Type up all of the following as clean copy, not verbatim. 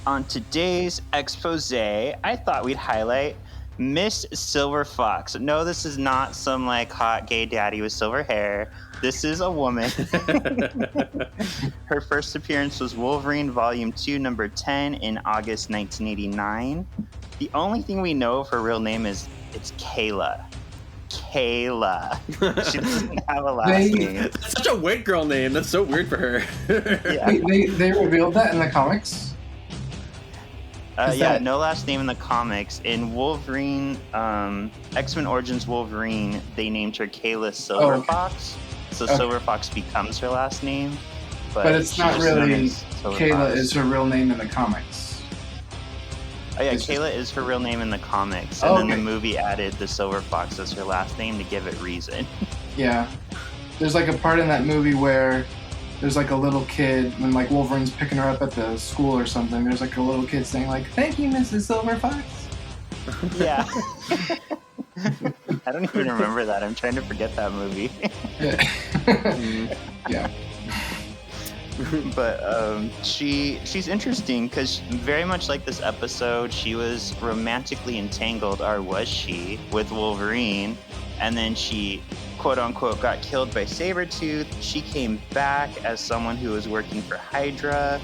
On today's expose, I thought we'd highlight Miss Silver Fox. No, this is not some like hot gay daddy with silver hair. This is a woman. Her first appearance was Wolverine Volume 2, number 10 in August 1989. The only thing we know of her real name is it's Kayla. Kayla. She doesn't have a last name. That's such a white girl name. That's so weird for her. Yeah. They revealed that in the comics? No last name in the comics. In Wolverine, X-Men Origins Wolverine, they named her Kayla Silver Fox. So Silver Fox becomes her last name. But it's not really Kayla is her real name in the comics. Oh yeah, Kayla is her real name in the comics. And then the movie added the Silver Fox as her last name to give it reason. Yeah. There's like a part in that movie where there's like a little kid, when like Wolverine's picking her up at the school or something, there's like a little kid saying like, "Thank you, Mrs. Silver Fox." Yeah. I don't even remember that. I'm trying to forget that movie. Yeah. But she's interesting because very much like this episode, she was romantically entangled, or was she, with Wolverine, and then she quote-unquote got killed by Sabretooth. She came back as someone who was working for Hydra.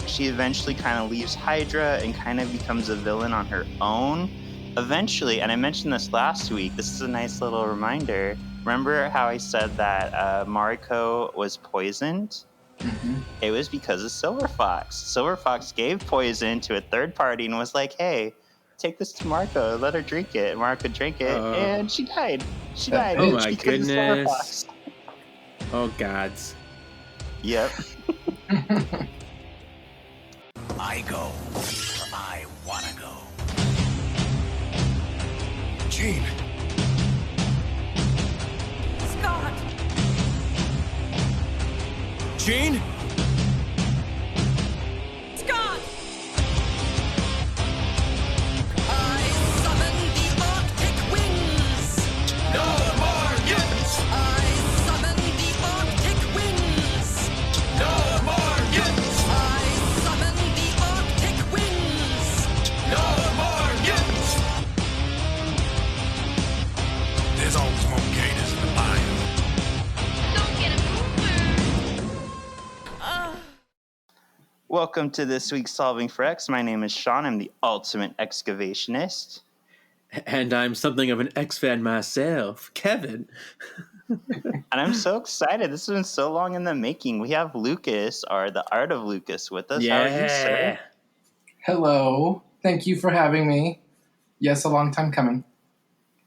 She eventually kind of leaves Hydra and kind of becomes a villain on her own. Eventually, and I mentioned this last week, this is a nice little reminder. Remember how I said that Mariko was poisoned? Mm-hmm. It was because of Silver Fox. Silver Fox gave poison to a third party and was like, "Hey, take this to Mariko, let her drink it." And Mariko drank it, and she died. She died. Oh my goodness. Of Silver Fox. Oh gods. Yep. I go where I wanna go. Jean. Scott. Jean? Scott! I summon the Arctic winds! No more mutants! I summon the Arctic winds! No more mutants! I summon the Arctic winds! No more mutants! There's always more gators in the bayou. Don't get it over! Welcome to this week's Solving for X. My name is Shawn. I'm the ultimate excavationist. And I'm something of an X fan myself, Kevin. And I'm so excited. This has been so long in the making. We have Lucas, or the Art of Lucas, with us. Yeah. How are you, sir? Hello. Thank you for having me. Yes, a long time coming.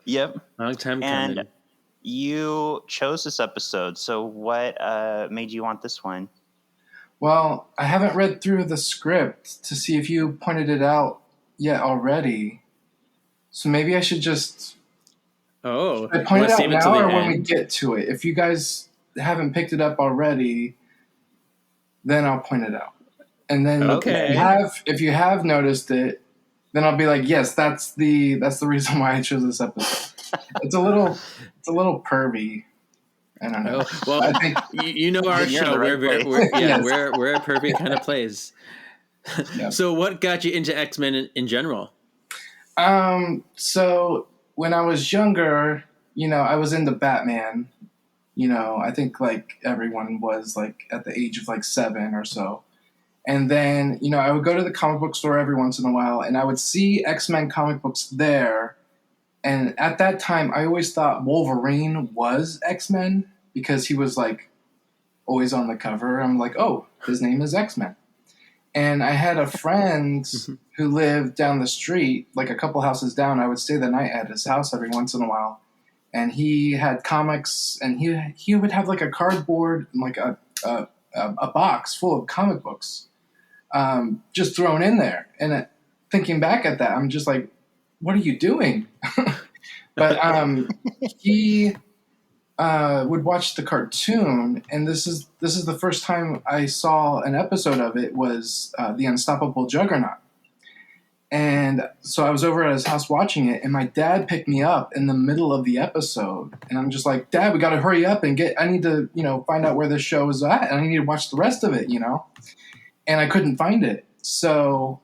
Yep. Long time coming. And you chose this episode, so what made you want this one? Well, I haven't read through the script to see if you pointed it out yet already. So maybe I should just... Oh, I point it out save now till the or when we end? get to it? If you guys haven't picked it up already, then I'll point it out. And then Okay. if you have noticed it, then I'll be like, yes, that's the reason why I chose this episode. It's a little pervy. I don't know. Oh, well, I think you know our You're in show. the right We're place. Yes. we're a perfect kind of place. Yeah. So, what got you into X-Men in general? So when I was younger, I was into Batman. I think like everyone was like at the age of like 7 or so. And then, I would go to the comic book store every once in a while and I would see X-Men comic books there. And at that time, I always thought Wolverine was X-Men because he was like always on the cover. I'm like, oh, his name is X-Men. And I had a friend who lived down the street, like a couple houses down. I would stay the night at his house every once in a while. And he had comics, and he would have like a cardboard, like a box full of comic books just thrown in there. And thinking back at that, I'm just like, what are you doing? But he would watch the cartoon, and this is the first time I saw an episode of it was The Unstoppable Juggernaut. And so I was over at his house watching it, and my dad picked me up in the middle of the episode. And I'm just like, Dad, we got to hurry up and I need to, find out where this show is at, and I need to watch the rest of it, And I couldn't find it. So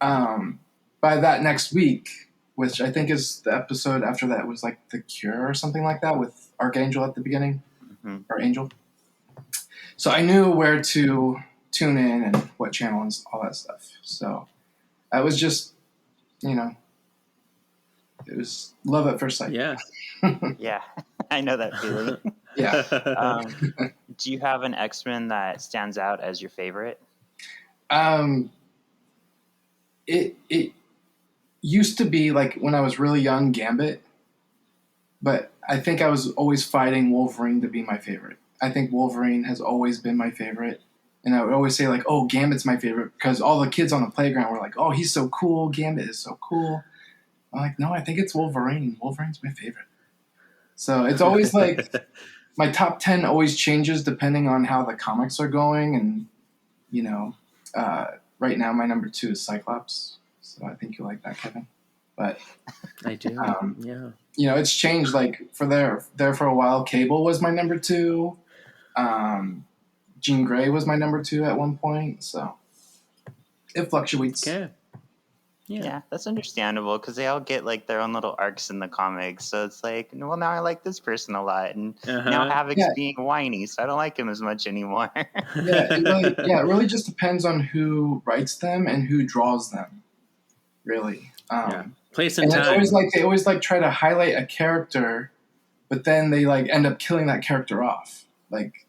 by that next week, which I think is the episode after that was like The Cure or something like that with Archangel at the beginning, or Angel. So I knew where to tune in and what channel and all that stuff. So I was just, it was love at first sight. Yeah. Yeah, I know that feeling. Yeah. Do you have an X-Men that stands out as your favorite? It used to be like when I was really young, Gambit, but I think I was always fighting Wolverine to be my favorite. I think Wolverine has always been my favorite. And I would always say like, oh, Gambit's my favorite because all the kids on the playground were like, oh, he's so cool. Gambit is so cool. I'm like, no, I think it's Wolverine. Wolverine's my favorite. So it's always like my top 10 always changes depending on how the comics are going. And, right now my number 2 is Cyclops. So I think you like that, Kevin. But I do. Yeah. It's changed. Like for there for a while, Cable was my number 2. Jean Grey was my number 2 at one point. So it fluctuates. Okay. Yeah, that's understandable because they all get like their own little arcs in the comics. So it's like, well, now I like this person a lot, and now Havoc's being whiny, so I don't like him as much anymore. It really just depends on who writes them and who draws them. Really, place and time. They always try to highlight a character, but then they like end up killing that character off. Like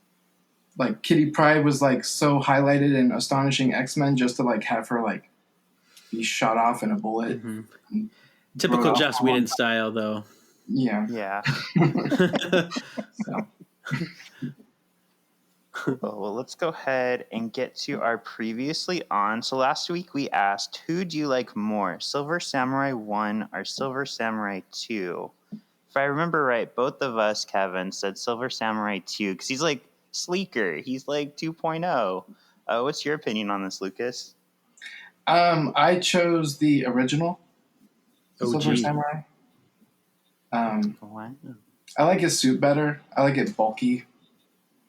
Kitty Pryde was like so highlighted in Astonishing X-Men just to like have her like be shot off in a bullet. Mm-hmm. Typical Joss Whedon style, though. Yeah. Yeah. So. Well, let's go ahead and get to our previously on. So last week we asked, who do you like more, Silver Samurai 1 or Silver Samurai 2? If I remember right, both of us, Kevin, said Silver Samurai 2 because he's like sleeker. He's like 2.0. What's your opinion on this, Lucas? I chose the original OG. Silver Samurai. I like his suit better. I like it bulky.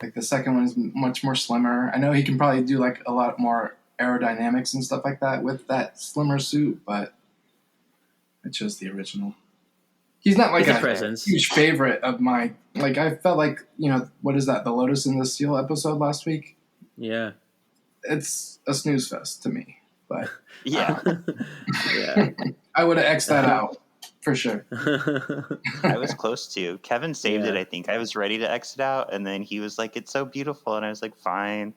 Like the second one is much more slimmer. I know he can probably do like a lot more aerodynamics and stuff like that with that slimmer suit, but I chose the original. He's not like a huge favorite of my. Like I felt like what is that? The Lotus in the Steel episode last week. Yeah, it's a snooze fest to me. But yeah, I would have X'd that out for sure. I was close to. Kevin saved it, I think. I was ready to X it out, and then he was like, "It's so beautiful," and I was like, "Fine."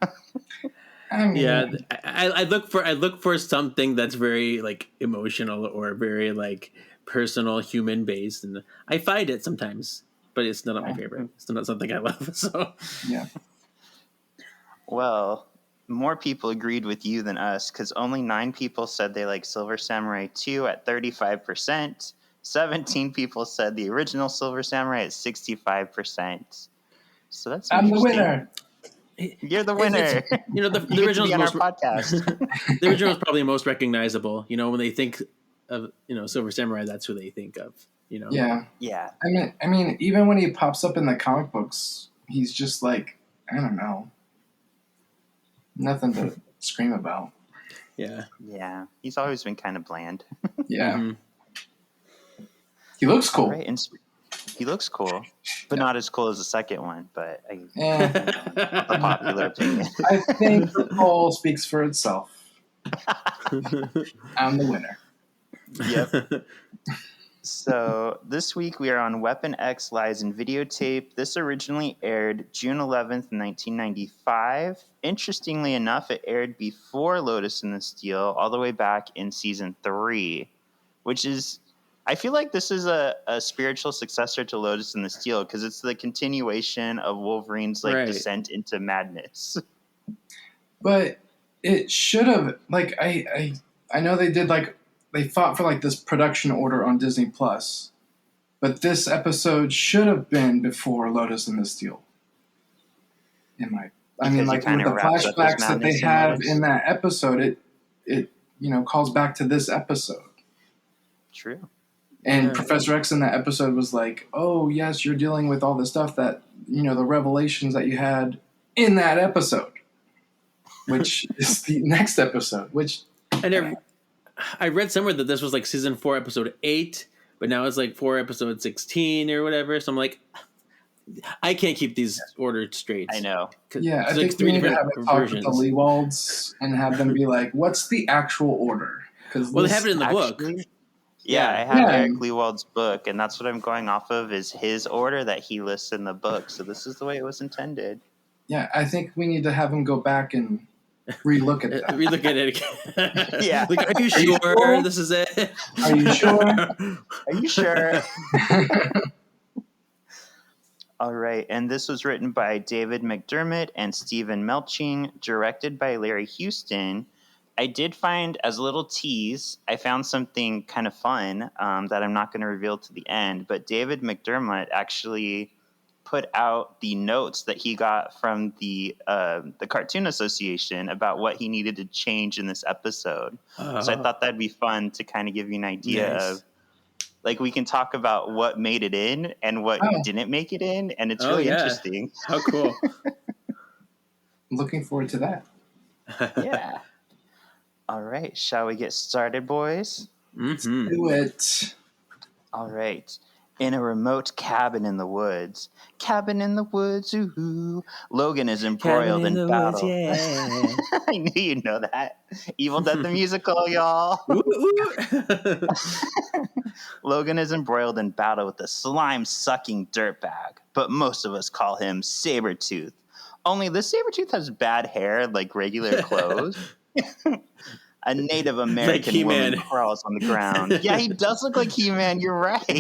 I look for something that's very like emotional or very like personal, human based, and I find it sometimes, but it's not my favorite. It's not something I love. So yeah. Well, more people agreed with you than us because only 9 people said they like Silver Samurai 2 at 35%. 17 people said the original Silver Samurai at 65%. So that's I'm the winner. You're the winner. The original on our podcast. The original is probably the most recognizable. When they think of Silver Samurai, that's who they think of. Yeah. Yeah. I mean, even when he pops up in the comic books, he's just like, I don't know. Nothing to scream about. Yeah. Yeah. He's always been kind of bland. Yeah. Mm-hmm. He looks cool. Right. And he looks cool, but not as cool as the second one. But the popular opinion. I think the poll speaks for itself. I'm the winner. Yep. So this week we are on Weapon X Lies in Videotape. This originally aired June 11th, 1995. Interestingly enough, it aired before Lotus in the Steel, all the way back in season 3, which is, I feel like this is a spiritual successor to Lotus in the Steel because it's the continuation of Wolverine's descent into madness. But it should have, like, I know they did they fought for this production order on Disney Plus, but this episode should have been before Lotus in the Steel. With the flashbacks that they have in that episode, it calls back to this episode. True. And Professor X in that episode was like, "Oh yes, you're dealing with all the stuff that the revelations that you had in that episode." which is the next episode. Which And I read somewhere that this was like season 4, episode 8, but now it's like 4, episode 16 or whatever. So I'm like, I can't keep these ordered straight. I know. yeah, I It's think like we 3 need to different have a talk with the versions. Leewalds and have them be like, "What's the actual order?" Because Well, they have it in the book. Yeah, I have Yeah. Eric Lewald's book, and that's what I'm going off of is his order that he lists in the book. So this is the way it was intended. Yeah, I think we need to have him go back and relook at that. Relook at it again. Yeah. Like, are you you sure sure? this is it? Are you sure? Are you sure? All right, and this was written by David McDermott and Stephen Melching, directed by Larry Houston. I did find, as a little tease, I found something kind of fun that I'm not going to reveal to the end, but David McDermott actually put out the notes that he got from the Cartoon Association about what he needed to change in this episode. So I thought that'd be fun to kind of give you an idea of, like, we can talk about what made it in and what didn't make it in, and it's really interesting. How cool. Looking forward to that. Yeah. All right. Shall we get started, boys? Mm-hmm. Do it. All right. In a remote cabin in the woods. Cabin in the woods, ooh. Logan is embroiled Cabin in in the battle. woods, yeah. I knew you'd know that. Evil Death the Musical, y'all. Ooh, ooh. Logan is embroiled in battle with a slime-sucking dirtbag, but most of us call him Sabretooth. Only the Sabretooth has bad hair like regular clothes. A Native American woman He-Man. crawls on the ground. Yeah, he does look like He-Man. You're right. I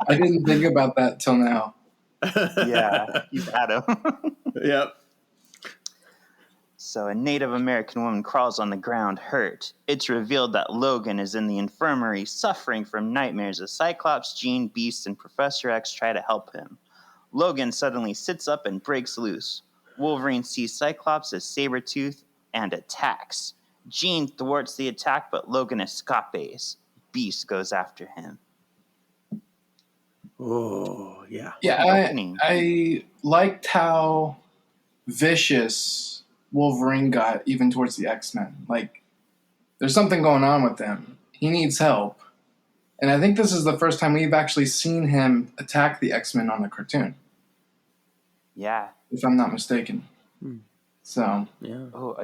didn't think about that till now. Yeah, he's Adam. Yep. So a Native American woman crawls on the ground hurt. It's revealed that Logan is in the infirmary suffering from nightmares as Cyclops, Jean, Beast, and Professor X try to help him. Logan suddenly sits up and breaks loose. Wolverine sees Cyclops as Sabretooth and attacks. Jean thwarts the attack, but Logan escapes. Beast goes after him. Oh, yeah. Yeah, Opening. I liked how vicious Wolverine got even towards the X-Men. Like, there's something going on with him. He needs help. And I think this is the first time we've actually seen him attack the X-Men on the cartoon, Yeah. if I'm not mistaken. Hmm. So, Yeah. Oh,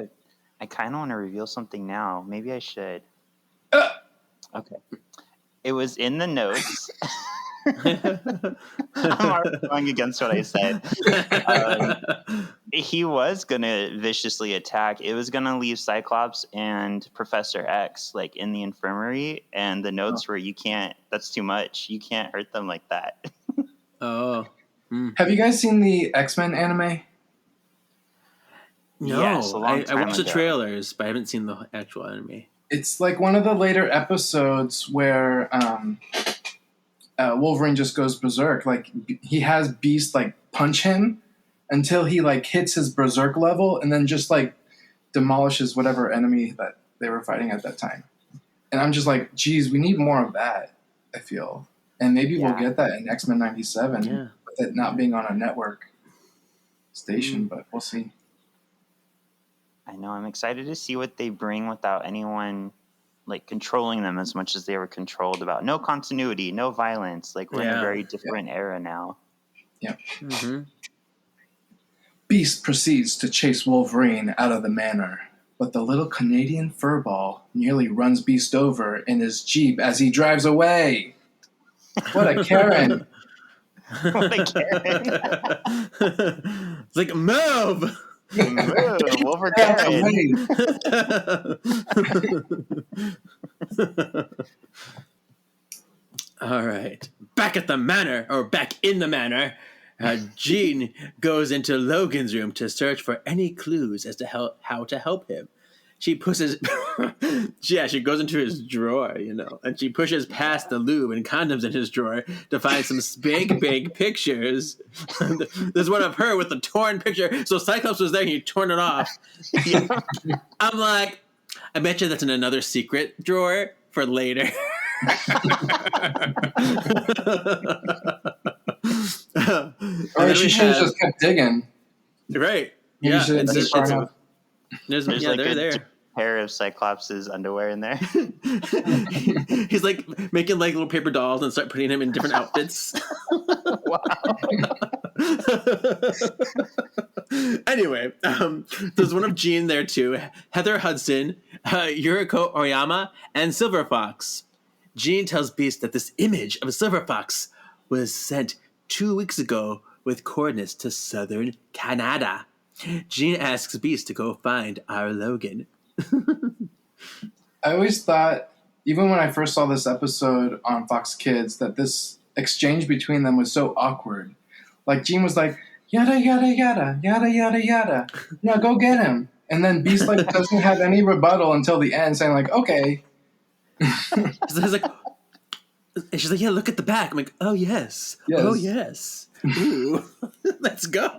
I kind of want to reveal something now. Maybe I should. Okay. It was in the notes. I'm already going against what I said. He was going to viciously attack. It was going to leave Cyclops and Professor X like in the infirmary, and the notes were, you can't, that's too much. You can't hurt them like that. Oh. have you guys seen the X-Men anime? No, Yes, a long I time watched the ago. trailers, but I haven't seen the actual anime. It's like one of the later episodes where Wolverine just goes berserk. Like, he has Beast like punch him until he like hits his berserk level, and then just like demolishes whatever enemy that they were fighting at that time. And I'm just like, geez, we need more of that, I feel. And maybe we'll get that in X-Men 97 Yeah. with it not being on a network station, but we'll see. I know. I'm excited to see what they bring without anyone like controlling them as much as they were controlled about. No continuity, no violence. Like, we're in a Yeah. very different era now. Mm-hmm. Beast proceeds to chase Wolverine out of the manor, but the little Canadian furball nearly runs Beast over in his Jeep as he drives away. What a Karen! What a Karen. It's like, move! Move, Wolver Get Karen. away. All right. Back at the manor, or back in the manor, Jean goes into Logan's room to search for any clues as to how to help him. She pushes, she goes into his drawer, and she pushes past the lube and condoms in his drawer to find some big pictures. There's one of her with a torn picture. So Cyclops was there and he torn it off. I'm like, I bet you that's in another secret drawer for later. Or she should have just kept digging. Right. Maybe you Yeah. should It's, be it's, far it's, enough. there's, There's yeah, like they're a there. pair of Cyclops' underwear in there. He's like making like little paper dolls and start putting him in different outfits. Wow. Anyway, there's one of Jean there too. Heather Hudson, Yuriko Oyama, and Silver Fox. Jean tells Beast that this image of a silver fox was sent 2 weeks ago with coordinates to southern Canada. Jean asks Beast to go find our Logan. I always thought, even when I first saw this episode on Fox Kids, that this exchange between them was so awkward. Like, Jean was like, yada, yada, yada, yada, yada, yada. Yeah, go get him. And then Beast, like, doesn't have any rebuttal until the end, saying, like, okay. He's like, and she's like, yeah, look at the back. I'm like, oh, yes. Yes. Oh, yes. Ooh, let's go.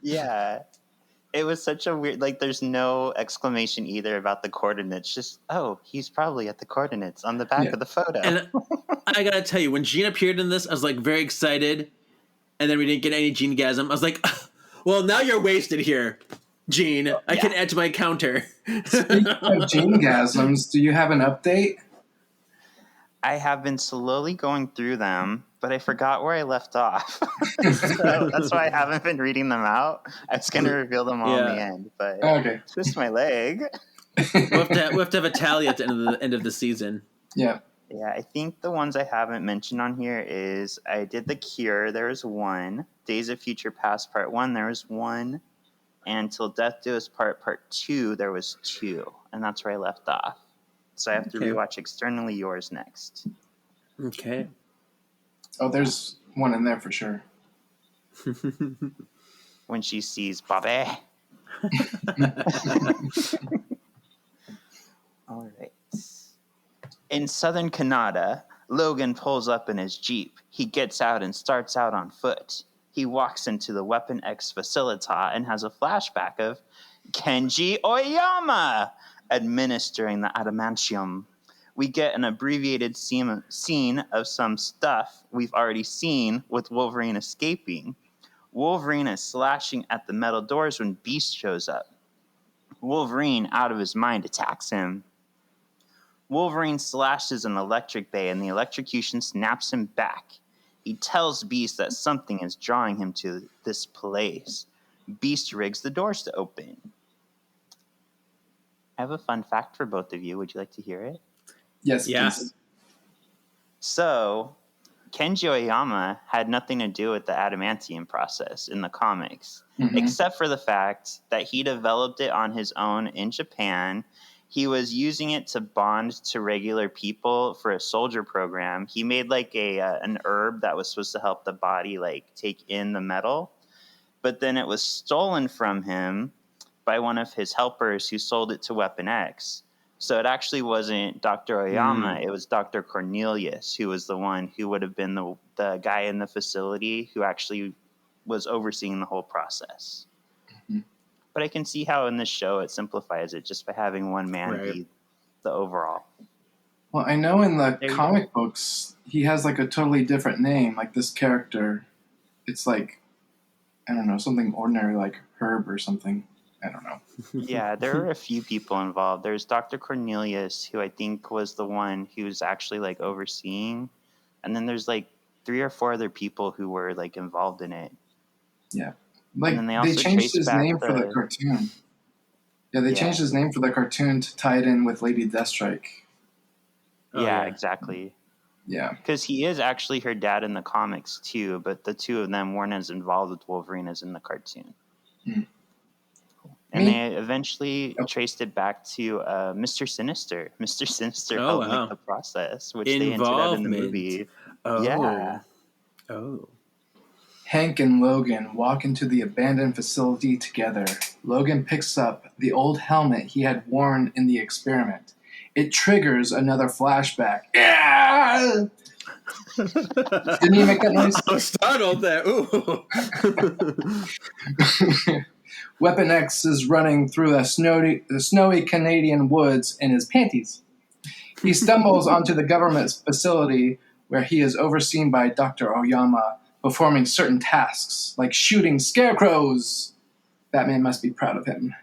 Yeah. It was such a weird, like, there's no exclamation either about the coordinates. Just, oh, he's probably at the coordinates on the back of the photo. And I gotta tell you, when Jean appeared in this, I was like very excited. And then we didn't get any Jean-gasm. I was like, well, now you're wasted here, Jean. I can add to my counter. Speaking of Jean-gasms, do you have an update? I have been slowly going through them, but I forgot where I left off. So that's why I haven't been reading them out. I was going to reveal them all in the end, but Okay. twist my leg. We'll have to have a tally at the end of the season. Yeah. Yeah, I think the ones I haven't mentioned on here is I did The Cure, there was one. Days of Future Past Part 1, there was one. And Till Death Do Us Part 2, there was 2. And that's where I left off. So I have to rewatch Externally Yours next. Okay. Oh, there's one in there for sure. When she sees Bobby. All right. In southern Canada, Logan pulls up in his Jeep. He gets out and starts out on foot. He walks into the Weapon X facility and has a flashback of Kenji Oyama administering the adamantium. We get an abbreviated scene of some stuff we've already seen with Wolverine escaping. Wolverine is slashing at the metal doors when Beast shows up. Wolverine, out of his mind, attacks him. Wolverine slashes an electric bay and the electrocution snaps him back. He tells Beast that something is drawing him to this place. Beast rigs the doors to open. I have a fun fact for both of you. Would you like to hear it? Yes, Yeah. please. So, Kenji Oyama had nothing to do with the adamantium process in the comics, except for the fact that he developed it on his own in Japan. He was using it to bond to regular people for a soldier program. He made like an herb that was supposed to help the body like take in the metal, but then it was stolen from him by one of his helpers who sold it to Weapon X. So it actually wasn't Dr. Oyama, it was Dr. Cornelius, who was the one who would have been the guy in the facility who actually was overseeing the whole process. But I can see how in this show it simplifies it just by having one man be the overall. Well, I know in the There you comic books, he has like a totally different name. Like this character, it's like, I don't know, something ordinary like Herb or something. I don't know. Yeah, there are a few people involved. There's Dr. Cornelius, who I think was the one who's actually like overseeing. And then there's like 3 or 4 other people who were like involved in it. Yeah. Like And then they also changed traced his back name for the cartoon. Yeah, they changed his name for the cartoon to tie it in with Lady Deathstrike. Yeah, exactly. Yeah. Because he is actually her dad in the comics too, but the two of them weren't as involved with Wolverine as in the cartoon. And they eventually traced it back to Mr. Sinister. Mr. Sinister helped make the process, which they hinted at in the movie. Oh. Yeah. Oh. Hank and Logan walk into the abandoned facility together. Logan picks up the old helmet he had worn in the experiment. It triggers another flashback. Yeah! Didn't you make that noise? I was startled there. Ooh. Weapon X is running through the snowy Canadian woods in his panties. He stumbles onto the government facility where he is overseen by Dr. Oyama, performing certain tasks, like shooting scarecrows. Batman must be proud of him.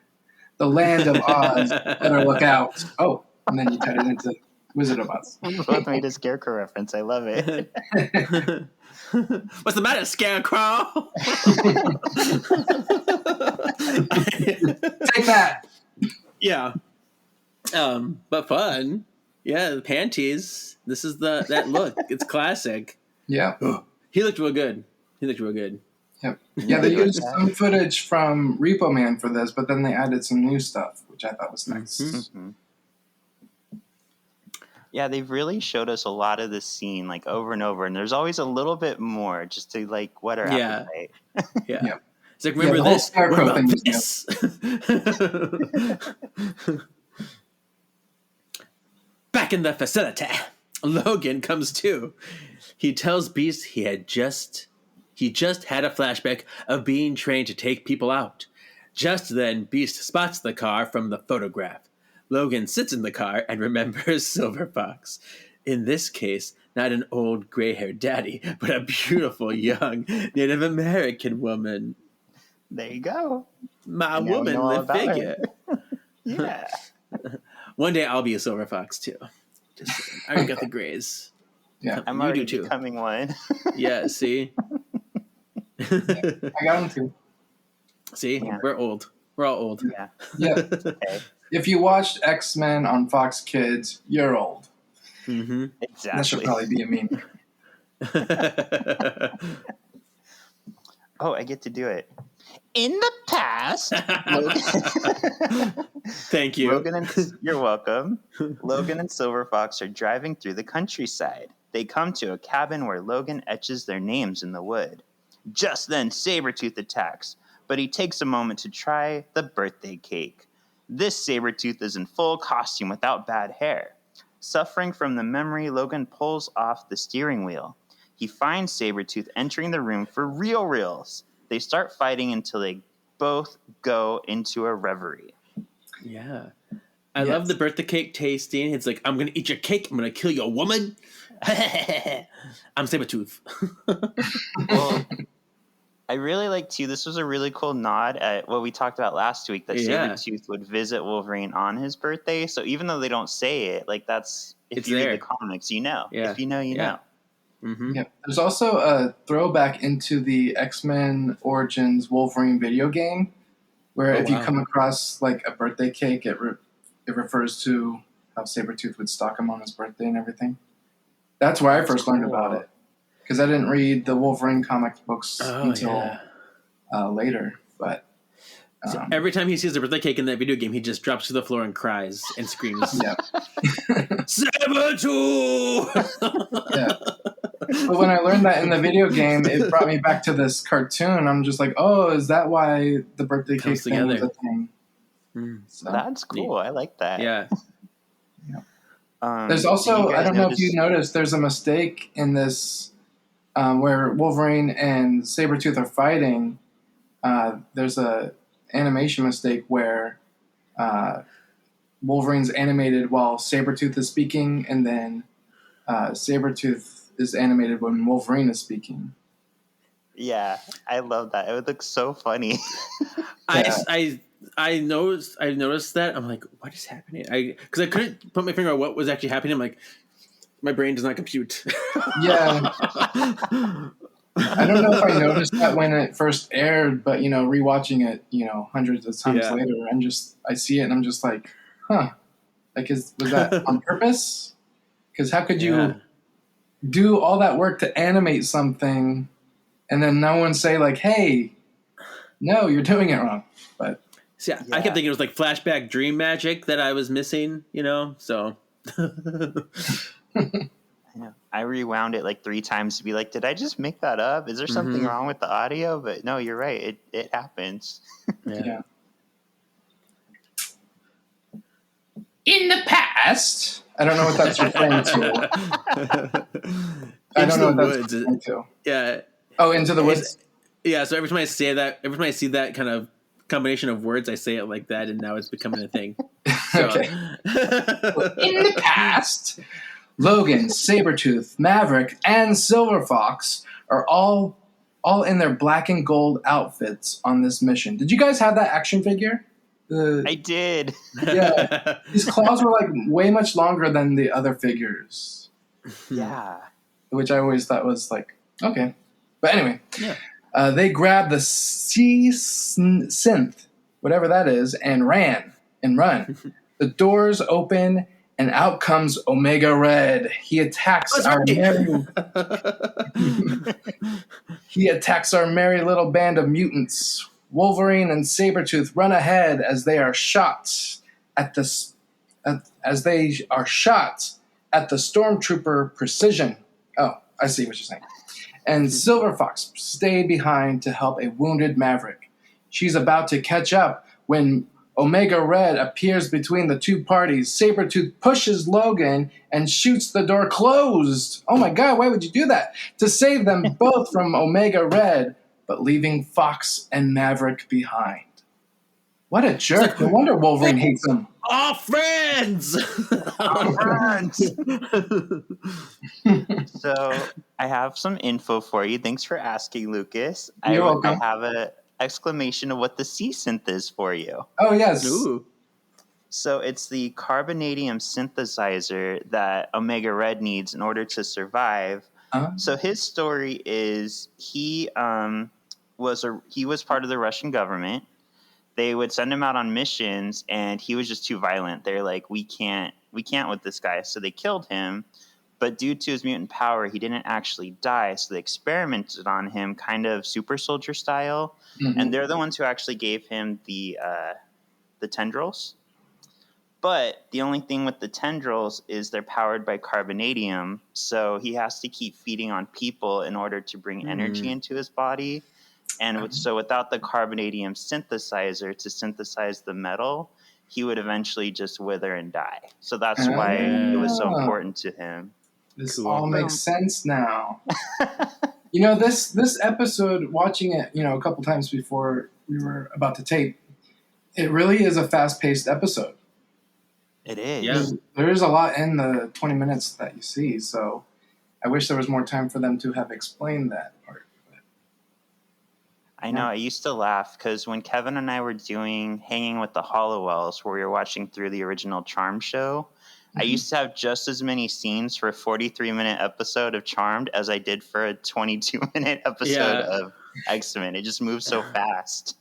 The land of Oz, better look out. Oh, and then you tied it into Wizard of Oz. We both made a Scarecrow reference. I love it. What's the matter, Scarecrow? Take that. Yeah. But fun. Yeah, the panties. This is that look. It's classic. Yeah. He looked real good. Yep. Yeah, they used some footage from Repo Man for this, but then they added some new stuff, which I thought was nice. Mm-hmm. Yeah, they've really showed us a lot of this scene like over and over, and there's always a little bit more just to like whet our appetite. Yeah. Yeah. It's like, remember the whole this? What Scarecrow about thing was this? Back in the facility, Logan comes to. He tells Beast he just had a flashback of being trained to take people out. Just then, Beast spots the car from the photograph. Logan sits in the car and remembers Silver Fox. In this case, not an old gray-haired daddy, but a beautiful young Native American woman. There you go. My Now we know all womanly about her. figure. Yeah. One day I'll be a Silver Fox too. Just I already got the grays. Yeah. I'm You already do too. becoming one. Yeah, see? I got them too. See? Yeah. We're old. We're all old. Yeah. Yeah. Okay. If you watched X-Men on Fox Kids, you're old. Mm-hmm. That should Exactly. probably be a meme. Oh, I get to do it. In the past, Logan, Thank you. You're welcome. Logan and Silver Fox are driving through the countryside. They come to a cabin where Logan etches their names in the wood. Just then, Sabretooth attacks, but he takes a moment to try the birthday cake. This Sabretooth is in full costume without bad hair. Suffering from the memory, Logan pulls off the steering wheel. He finds Sabretooth entering the room for reals. They start fighting until they both go into a reverie. Yeah. I love the birthday cake tasting. It's like, I'm going to eat your cake. I'm going to kill your woman. I'm Sabretooth. Well, I really like, too, this was a really cool nod at what we talked about last week, that Sabretooth would visit Wolverine on his birthday. So even though they don't say it, like that's, if It's you there. read the comics, you know. Yeah. If you know, you know. Mm-hmm. Yeah. There's also a throwback into the X-Men Origins Wolverine video game, where if you come across like a birthday cake, it refers to how Sabretooth would stalk him on his birthday and everything. That's where I first learned about it, because I didn't read the Wolverine comic books until later. But so every time he sees the birthday cake in that video game, he just drops to the floor and cries and screams. Yeah. Sabretooth! Yeah. But when I learned that in the video game, it brought me back to this cartoon. I'm just like, oh, is that why the birthday cake thing was a thing? So, That's cool. I like that. Yeah. There's also, I don't know if you noticed, there's a mistake in this where Wolverine and Sabretooth are fighting. There's a animation mistake where Wolverine's animated while Sabretooth is speaking, and then Sabretooth is animated when Wolverine is speaking. Yeah, I love that. It would look so funny. I noticed that. I'm like, what is happening? Because I couldn't put my finger on what was actually happening. I'm like, my brain does not compute. Yeah. I don't know if I noticed that when it first aired, but rewatching it, hundreds of times later, I see it and I'm just like, huh. Like, was that on purpose? Because how could you do all that work to animate something and then no one say like, hey, no, you're doing it wrong? But see, I kept thinking it was like flashback dream magic that I was missing, so. I rewound it like 3 times to be like, did I just make that up? Is there something wrong with the audio? But no, you're right. It happens. Yeah. In the past, I don't know what that's referring to. I don't know what that's referring to. Yeah. Oh, Into the Woods? Yeah, so every time I see that kind of combination of words, I say it like that, and now it's becoming a thing. So. Okay. In the past, Logan, Sabretooth, Maverick, and Silver Fox are all all in their black and gold outfits on this mission. Did you guys have that action figure? I did. Yeah. His claws were like way much longer than the other figures, Yeah. which I always thought was like, okay. But anyway, Yeah. they grabbed the sea synth, whatever that is, and run. The doors open, and out comes Omega Red. He attacks He attacks our merry little band of mutants. Wolverine and Sabretooth run ahead as they are shot at the Stormtrooper Precision. Oh, I see what you're saying. And Silver Fox stay behind to help a wounded Maverick. She's about to catch up when Omega Red appears between the two parties. Sabretooth pushes Logan and shoots the door closed. Oh my god, why would you do that? To save them both from Omega Red, but leaving Fox and Maverick behind. What a jerk. No wonder Wolverine hates him. All friends! So I have some info for you. Thanks for asking, Lucas. You're I welcome. have an exclamation of what the sea synth is for you. Oh, yes. Ooh. So it's the carbonadium synthesizer that Omega Red needs in order to survive. So his story is he was part of the Russian government. They would send him out on missions, and he was just too violent. They're like, we can't with this guy. So they killed him. But due to his mutant power, he didn't actually die. So they experimented on him, kind of super soldier style. Mm-hmm. And they're the ones who actually gave him the tendrils. But the only thing with the tendrils is they're powered by carbonadium. So he has to keep feeding on people in order to bring energy into his body. And so without the carbonadium synthesizer to synthesize the metal, he would eventually just wither and die. So that's why it was so important to him. This Cool. all makes sense now. This episode, watching it, a couple times before we were about to tape, it really is a fast-paced episode. It is. Yeah. There is a lot in the 20 minutes that you see, so I wish there was more time for them to have explained that part. I know. I used to laugh because when Kevin and I were doing Hanging with the Hollowells, where we were watching through the original Charmed show, I used to have just as many scenes for a 43-minute episode of Charmed as I did for a 22-minute episode of X-Men. It just moves so fast.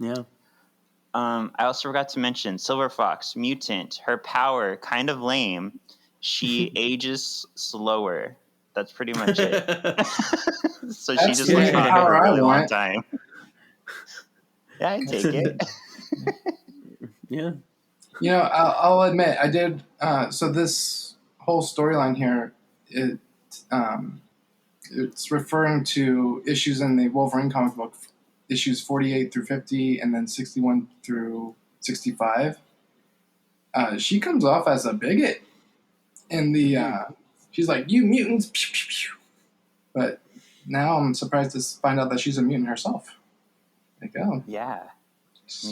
Yeah. I also forgot to mention Silver Fox, mutant. Her power, kind of lame. She ages slower. That's pretty much it. So she just lives on for a really long time. Yeah, I take it. Yeah. I'll admit, I did. So this whole storyline here, it's referring to issues in the Wolverine comic book, issues 48 through 50, and then 61 through 65. She comes off as a bigot in the. She's like, "You mutants!" Pew, pew, pew. But now I'm surprised to find out that she's a mutant herself. Like, oh, Yeah.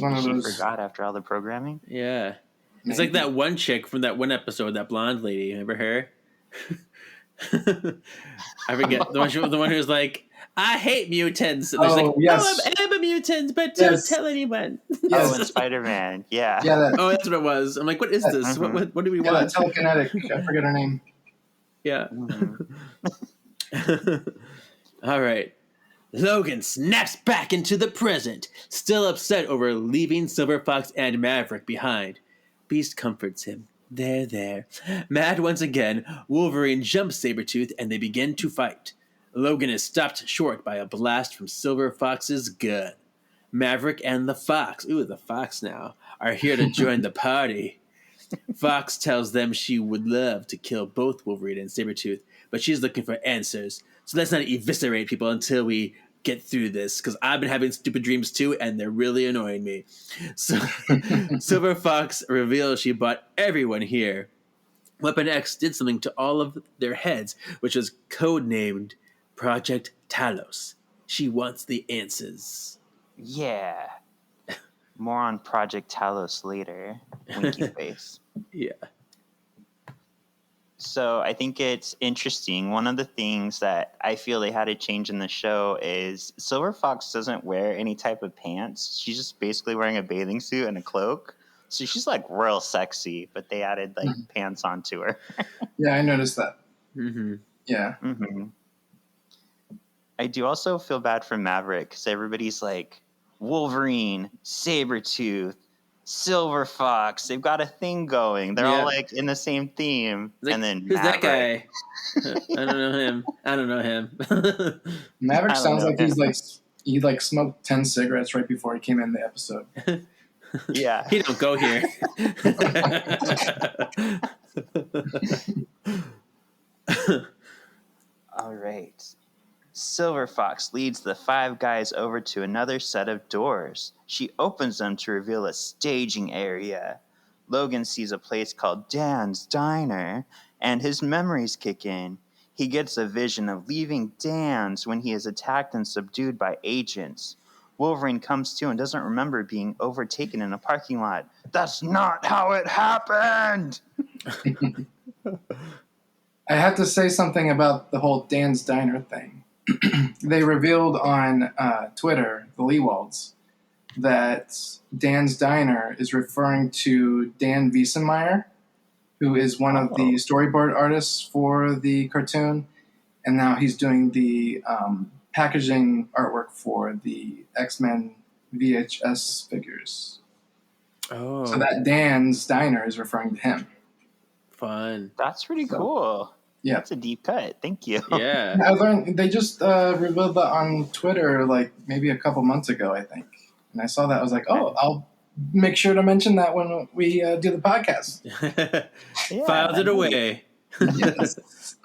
Maybe she forgot after all the programming. Yeah. It's like that one chick from that one episode, that blonde lady. Remember her? I forget the one who was like, "I hate mutants." And she's like, yes. "Oh, I'm a mutant, but don't tell anyone." Yes. Oh, and Spider-Man. Yeah. Yeah. Oh, that's what it was. I'm like, "What is this? What do we want?" That telekinetic. I forget her name. Yeah. All right. Logan snaps back into the present, still upset over leaving Silver Fox and Maverick behind. Beast comforts him. There. Mad once again, Wolverine jumps Sabretooth and they begin to fight. Logan is stopped short by a blast from Silver Fox's gun. Maverick and the Fox, the Fox now, are here to join the party. Fox tells them she would love to kill both Wolverine and Sabretooth, but she's looking for answers. So let's not eviscerate people until we get through this, because I've been having stupid dreams too, and they're really annoying me. So Silver Fox reveals she brought everyone here. Weapon X did something to all of their heads, which was codenamed Project Talos. She wants the answers. Yeah. More on Project Talos later. Winky face. Yeah. So I think it's interesting. One of the things that I feel they had to change in the show is Silver Fox doesn't wear any type of pants. She's just basically wearing a bathing suit and a cloak. So she's like real sexy, but they added like pants onto her. Yeah, I noticed that. Mm-hmm. Yeah. Mm-hmm. I do also feel bad for Maverick because everybody's like Wolverine, Sabretooth, Silver Fox. They've got a thing going. They're all like in the same theme. Like, and then who's Maverick. that guy? I don't know him. I don't know him. Maverick I don't sounds know like him. he smoked 10 cigarettes right before he came in the episode. Yeah. He don't go here. All right. Silver Fox leads the five guys over to another set of doors. She opens them to reveal a staging area. Logan sees a place called Dan's Diner, and his memories kick in. He gets a vision of leaving Dan's when he is attacked and subdued by agents. Wolverine comes to and doesn't remember being overtaken in a parking lot. That's not how it happened! I have to say something about the whole Dan's Diner thing. They revealed on Twitter, the Leewalds, that Dan's Diner is referring to Dan Wiesenmeyer, who is one of the storyboard artists for the cartoon, and now he's doing the packaging artwork for the X-Men VHS figures. Oh, So that Dan's Diner is referring to him. fun. That's pretty cool. Yeah. That's a deep cut. Thank you. Yeah. I learned they just revealed that on Twitter like maybe a couple months ago, I think. And I saw that. I was like, oh, I'll make sure to mention that when we do the podcast. Filed it away. Yes.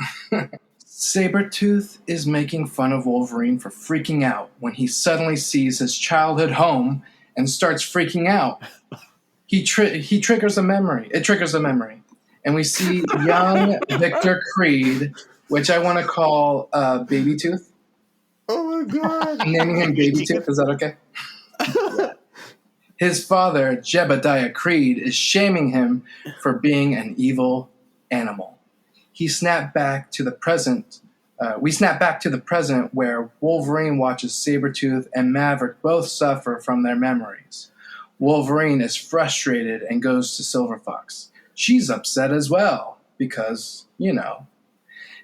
Sabretooth is making fun of Wolverine for freaking out when he suddenly sees his childhood home and starts freaking out. He triggers a memory. It triggers a memory. And we see young Victor Creed, which I want to call Baby Tooth. Oh my god. Naming him Baby Tooth, is that okay? His father, Jebediah Creed, is shaming him for being an evil animal. We snap back to the present where Wolverine watches Sabretooth and Maverick both suffer from their memories. Wolverine is frustrated and goes to Silver Fox. She's upset as well because,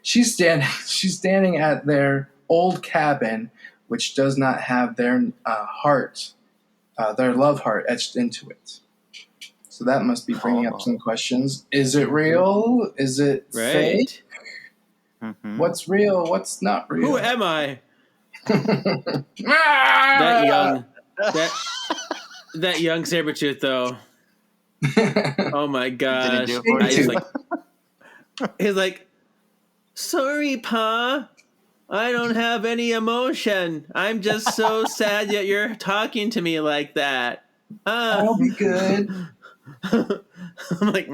she's standing at their old cabin, which does not have their their love heart etched into it. So that must be bringing up some questions. Is it real? Is it fake? Mm-hmm. What's real? What's not real? Who am I? that That young Sabretooth, though. Oh my gosh. Didn't do it for He's like, sorry, Pa. I don't have any emotion. I'm just so sad that you're talking to me like that. I'll be good. I'm like,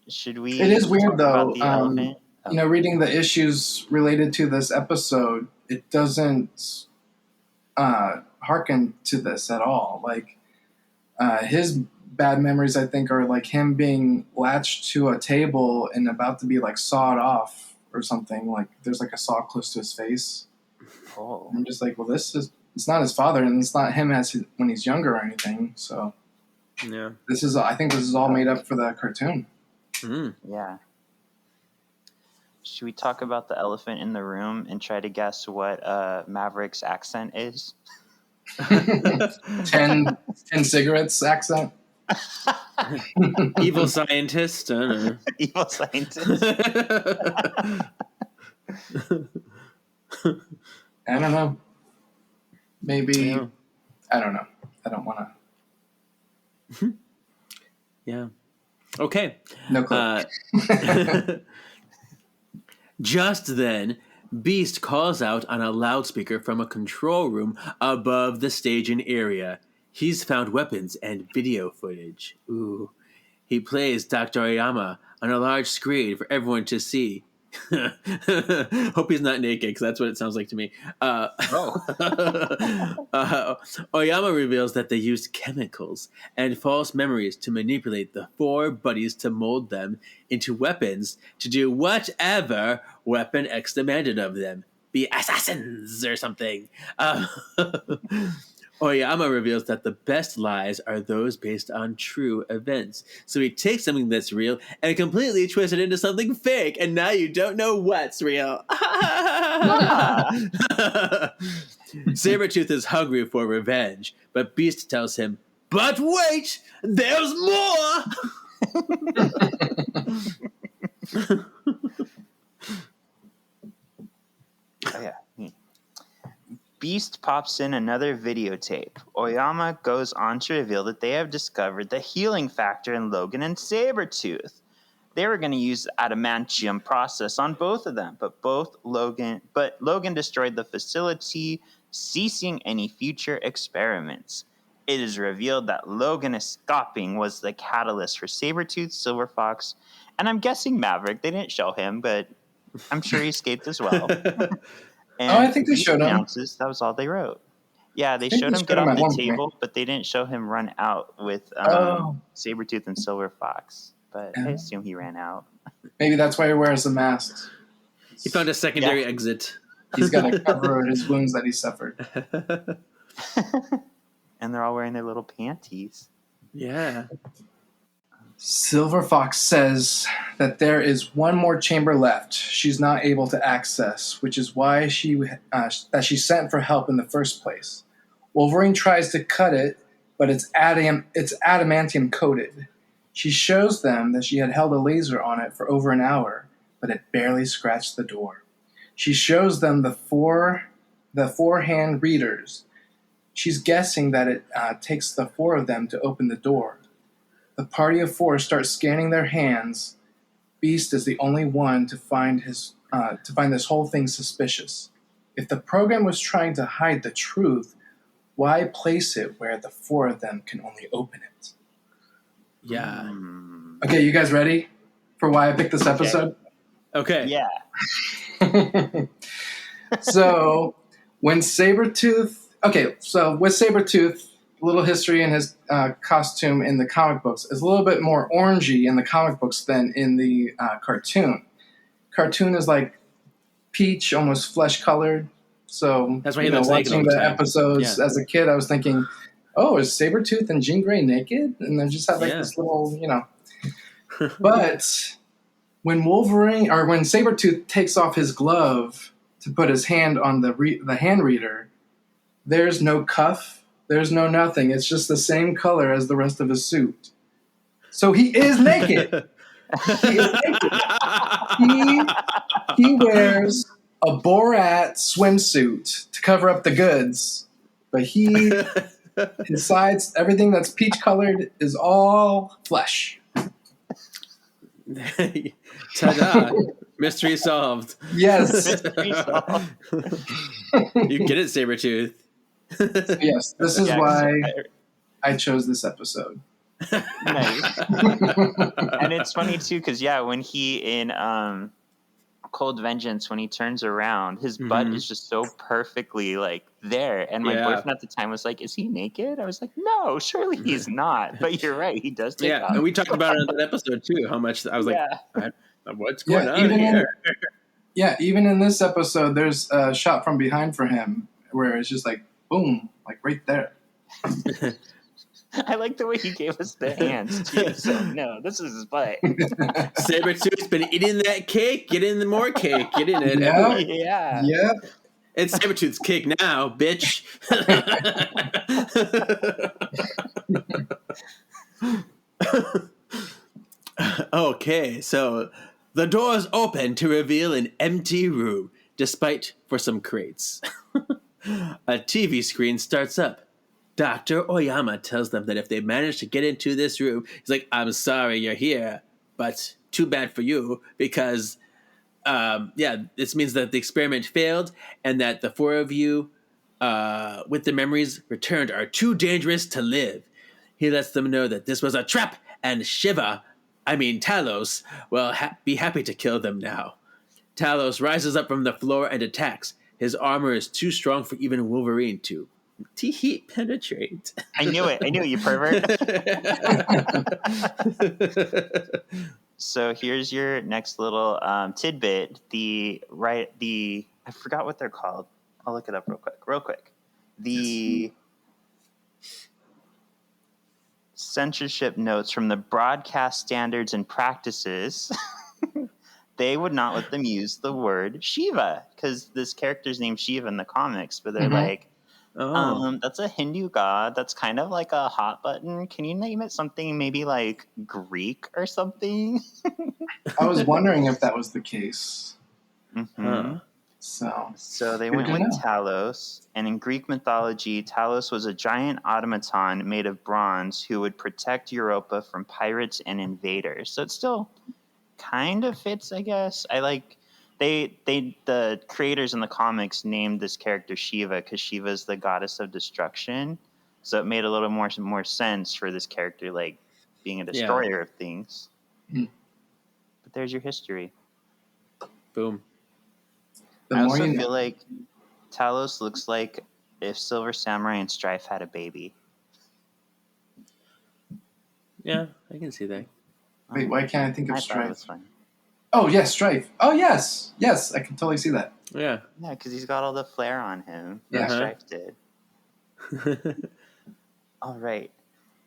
Should we? It is weird, talk though. about the elephant? Reading the issues related to this episode, it doesn't hearken to this at all. Like, his bad memories, I think, are like him being latched to a table and about to be like sawed off or something. Like there's like a saw close to his face. Oh. I'm just like, well, it's not his father, and it's not him when he's younger or anything. So yeah. I think this is all made up for the cartoon. Yeah. Should we talk about the elephant in the room and try to guess what Maverick's accent is? 10 cigarettes accent. Evil scientist. I don't know. Evil scientist. I don't know. Maybe. Yeah. I don't know. I don't want to. Yeah. Okay. No clue. Just then, Beast calls out on a loudspeaker from a control room above the staging area. He's found weapons and video footage. Ooh. He plays Dr. Oyama on a large screen for everyone to see. Hope he's not naked, because that's what it sounds like to me. Oyama reveals that they used chemicals and false memories to manipulate the 4 buddies to mold them into weapons to do whatever Weapon X demanded of them. Be assassins or something. Oyama reveals that the best lies are those based on true events. So he takes something that's real and completely twists it into something fake, and now you don't know what's real. Sabretooth is hungry for revenge, but Beast tells him, "But wait, there's more!" Oh, yeah. Beast pops in another videotape. Oyama goes on to reveal that they have discovered the healing factor in Logan and Sabretooth. They were going to use the adamantium process on both of them, but Logan destroyed the facility, ceasing any future experiments. It is revealed that Logan escaping was the catalyst for Sabretooth, Silver Fox, and I'm guessing Maverick. They didn't show him, but I'm sure he escaped as well. And I think they showed him. announces that was all they wrote. Yeah, they think showed they him get showed him off at one the point. table, but they didn't show him run out with Sabretooth and Silver Fox. But I assume he ran out. Maybe that's why he wears the mask. He found a secondary exit. He's got to cover his wounds that he suffered. And they're all wearing their little panties. Yeah. Silver Fox says that there is one more chamber left she's not able to access, which is why that she sent for help in the first place. Wolverine tries to cut it, but it's adamantium coated. She shows them that she had held a laser on it for over an hour, but it barely scratched the door. She shows them the four hand readers. She's guessing that it takes the 4 of them to open the door. The party of 4 start scanning their hands. Beast is the only one to find this whole thing suspicious. If the program was trying to hide the truth, why place it where the 4 of them can only open it? Yeah. Okay, you guys ready for why I picked this episode? Okay. Yeah. So, with Sabretooth, a little history in his costume in the comic books is a little bit more orangey in the comic books than in the cartoon. Cartoon is like peach, almost flesh-colored. So, That's why he looks naked all watching the the time. episodes as a kid, I was thinking, oh, is Sabretooth and Jean Grey naked? And they just have this little, But when Sabretooth takes off his glove to put his hand on the hand reader, there's no cuff, there's no nothing. It's just the same color as the rest of his suit. So he is naked. He is naked. He wears a Borat swimsuit to cover up the goods, but his sides, everything that's peach colored, is all flesh. Ta-da! Mystery solved. Yes. You get it, Sabretooth. Yes, this is why I chose this episode. Nice. And it's funny too, because when he in Cold Vengeance, when he turns around, his butt is just so perfectly there. And my boyfriend at the time was like, "Is he naked?" I was like, "No, surely he's not." But you're right, he does take off. And we talked about it in that episode too. How much I was like, "What's going on here?" Even in this episode, there's a shot from behind for him where it's just like, boom, like right there. I like the way he gave us the hands too. So no, this is his butt. Sabretooth's been eating that cake. Get in the more cake. Get in it. Yeah. Yep. It's Sabretooth's cake now, bitch. Okay, so the doors open to reveal an empty room, despite for some crates. A TV screen starts up. Dr. Oyama tells them that if they manage to get into this room, he's like, "I'm sorry you're here, but too bad for you, because, this means that the experiment failed and that the 4 of you with the memories returned are too dangerous to live." He lets them know that this was a trap and Talos will be happy to kill them now. Talos rises up from the floor and attacks. His armor is too strong for even Wolverine to penetrate. I knew it, you pervert. So here's your next little tidbit. I forgot what they're called. I'll look it up real quick. The censorship notes from the broadcast standards and practices. They would not let them use the word Shiva because this character's named Shiva in the comics, but they're like, that's a Hindu god. That's kind of like a hot button. Can you name it something maybe like Greek or something? I was wondering if that was the case. Mm-hmm. So they went with Talos, and in Greek mythology, Talos was a giant automaton made of bronze who would protect Europa from pirates and invaders. So it still kind of fits, I guess. The creators in the comics named this character Shiva because Shiva is the goddess of destruction. So it made a little more sense for this character, like being a destroyer of things. Mm. But there's your history. Boom. I also feel like Talos looks like if Silver Samurai and Strife had a baby. Yeah, I can see that. Wait, why can't I think of Strife? It was fun. Oh, yes, Strife. Oh, yes. Yes, I can totally see that. Yeah. Yeah, because he's got all the flair on him. Yeah. Strife did. All right.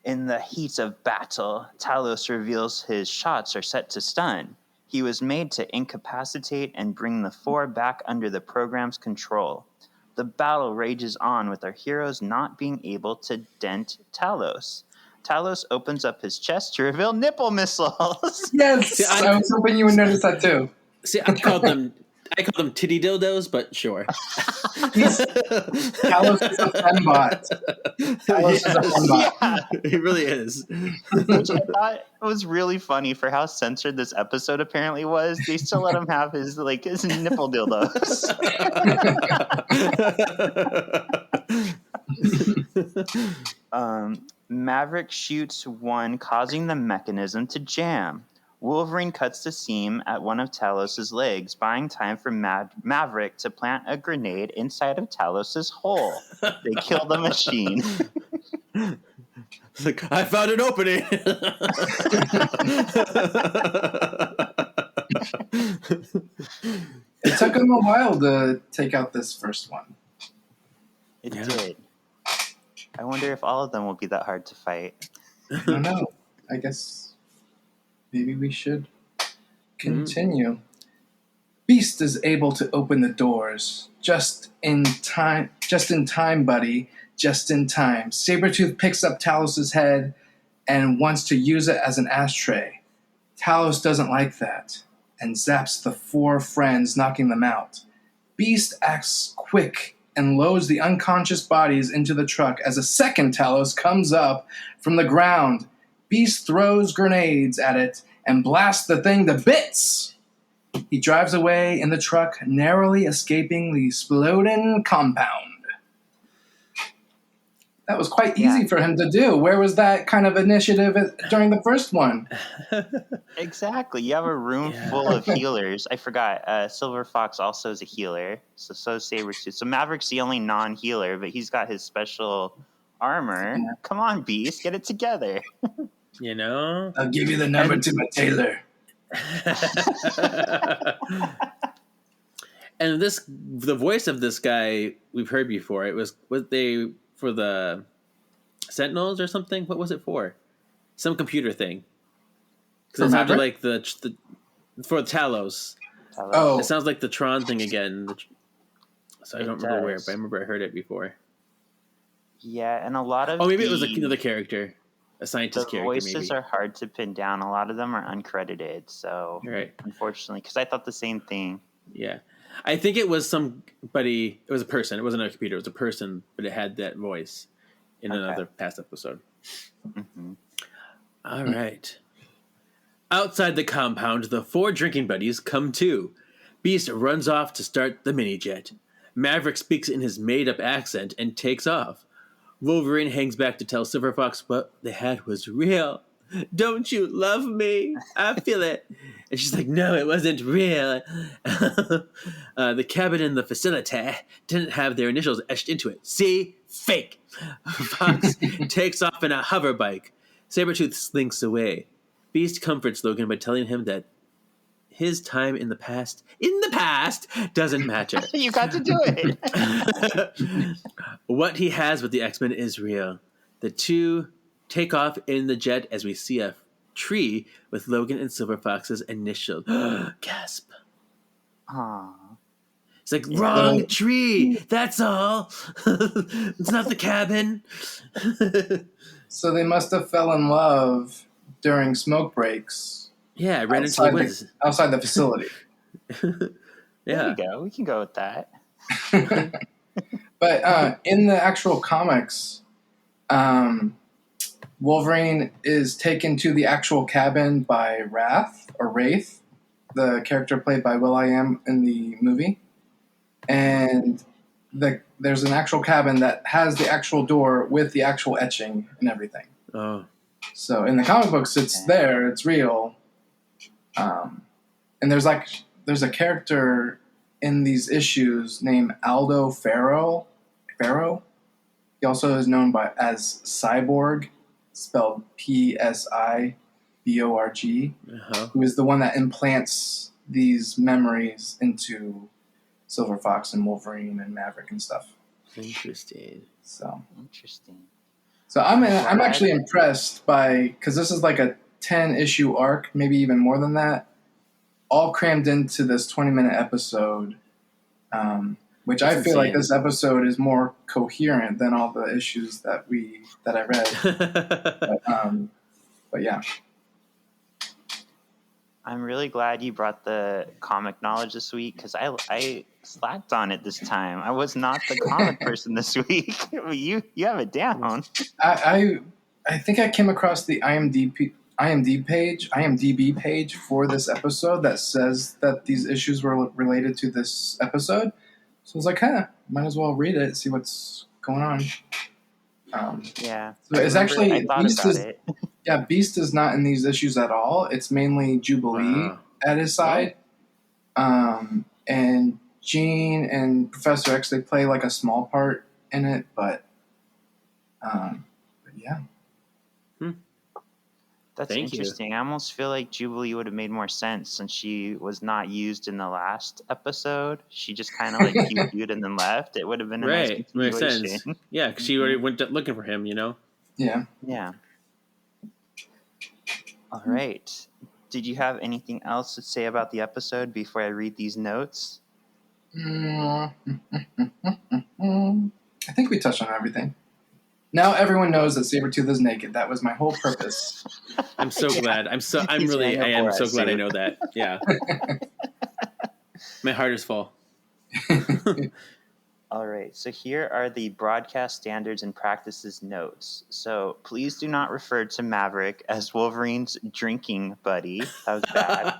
In the heat of battle, Talos reveals his shots are set to stun. He was made to incapacitate and bring the four back under the program's control. The battle rages on with our heroes not being able to dent Talos. Talos opens up his chest to reveal nipple missiles. Yes, see, I was hoping you would notice that too. See, I called them titty dildos, but sure. Talos is a fembot. Talos is a fembot. Yeah, he really is. Which I thought was really funny for how censored this episode apparently was. They still let him have his nipple dildos. Maverick shoots one, causing the mechanism to jam. Wolverine cuts the seam at one of Talos' legs, buying time for Maverick to plant a grenade inside of Talos' hole. They kill the machine. It's like, I found an opening. It took him a while to take out this first one. It did. I wonder if all of them will be that hard to fight. I don't know. I guess maybe we should continue. Beast is able to open the doors just in time. Just in time, buddy. Just in time. Sabretooth picks up Talos' head and wants to use it as an ashtray. Talos doesn't like that and zaps the four friends, knocking them out. Beast acts quick and loads the unconscious bodies into the truck as a second Talos comes up from the ground. Beast throws grenades at it and blasts the thing to bits. He drives away in the truck, narrowly escaping the exploding compound. That was quite easy for him to do. Where was that kind of initiative during the first one? Exactly. You have a room full of healers. I forgot. Silver Fox also is a healer. So is Sabretooth. So Maverick's the only non-healer, but he's got his special armor. Yeah. Come on, Beast. Get it together. You know? I'll give you the number to my tailor. And the voice of this guy we've heard before. It was for the Sentinels or something. What was it for? Some computer thing. Because it sounded like the for Talos. Oh, it sounds like the Tron thing again. So I don't remember where, but I remember I heard it before. Yeah, and a lot of maybe it was another character, a scientist character. The voices are hard to pin down. A lot of them are uncredited. So unfortunately, because I thought the same thing. Yeah. I think it was somebody. It was a person. It wasn't a computer. It was a person, but it had that voice in another past episode. Mm-hmm. All right. Outside the compound, the four drinking buddies come too. Beast runs off to start the mini-jet. Maverick speaks in his made-up accent and takes off. Wolverine hangs back to tell Silver Fox what they had was real. Don't you love me? I feel it. And she's like, no, it wasn't real. The cabin in the facility didn't have their initials etched into it. See? Fake. Fox takes off in a hover bike. Sabretooth slinks away. Beast comforts Logan by telling him that his time in the past doesn't matter. You got to do it. What he has with the X-Men is real. The two take off in the jet as we see a tree with Logan and Silver Fox's initials. Gasp. Aww. It's like, wrong tree. That's all. It's not the cabin. So they must have fell in love during smoke breaks. Yeah, I ran into the woods. Outside the facility. There Yeah. you go. We can go with that. But in the actual comics, Wolverine is taken to the actual cabin by Wraith, the character played by Will.i.am in the movie. And there's an actual cabin that has the actual door with the actual etching and everything. Oh. So in the comic books, it's there, it's real. And there's a character in these issues named Aldo Farrow. He also is known as Cyborg, spelled Psiborg, who is the one that implants these memories into Silver Fox and Wolverine and Maverick and stuff. Interesting. So Interesting. I'm actually impressed because this is like a 10-issue arc, maybe even more than that, all crammed into this 20-minute episode, which I feel like this episode is more coherent than all the issues that I read. But yeah. I'm really glad you brought the comic knowledge this week because I slacked on it this time. I was not the comic person this week. You have it down. I think I came across the IMDb page for this episode that says that these issues were related to this episode. So I was like, might as well read it, see what's going on. Yeah. So it's actually I thought about it. Yeah, Beast is not in these issues at all. It's mainly Jubilee at his side. And Jean and Professor X, they play like a small part in it, but yeah. That's interesting. I almost feel like Jubilee would have made more sense since she was not used in the last episode. She just kind of like pew-pewed and then left. It would have been a nice Makes continuation. sense. Yeah, because she already went looking for him, you know? Yeah. Yeah. All right. Did you have anything else to say about the episode before I read these notes? I think we touched on everything. Now everyone knows that Sabretooth is naked. That was my whole purpose. I'm so glad. I am so glad I know that. Yeah. My heart is full. All right. So here are the broadcast standards and practices notes. So please do not refer to Maverick as Wolverine's drinking buddy. That was bad.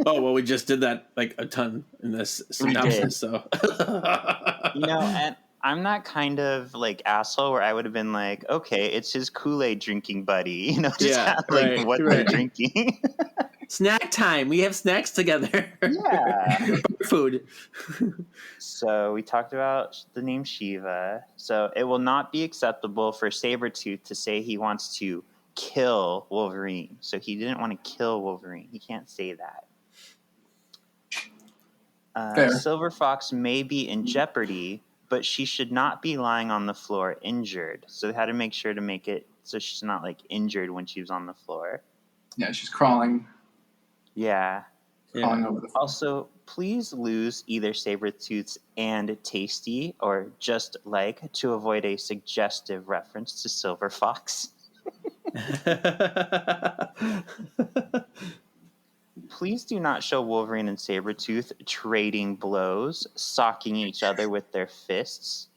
Oh, well, we just did that like a ton in this synopsis. So, and I'm not kind of like asshole where I would have been like, okay, it's his Kool-Aid drinking buddy, what they're drinking. Snack time. We have snacks together. Yeah. Food. So we talked about the name Shiva. So it will not be acceptable for Sabretooth to say he wants to kill Wolverine. So he didn't want to kill Wolverine. He can't say that. Silver Fox may be in jeopardy, but she should not be lying on the floor injured. So they had to make sure to make it so she's not like injured when she was on the floor. Yeah, she's crawling. Yeah. Crawling over the floor. Also, please lose either Sabretooth's and Tasty or just like to avoid a suggestive reference to Silver Fox. Please do not show Wolverine and Sabretooth trading blows, socking each other with their fists.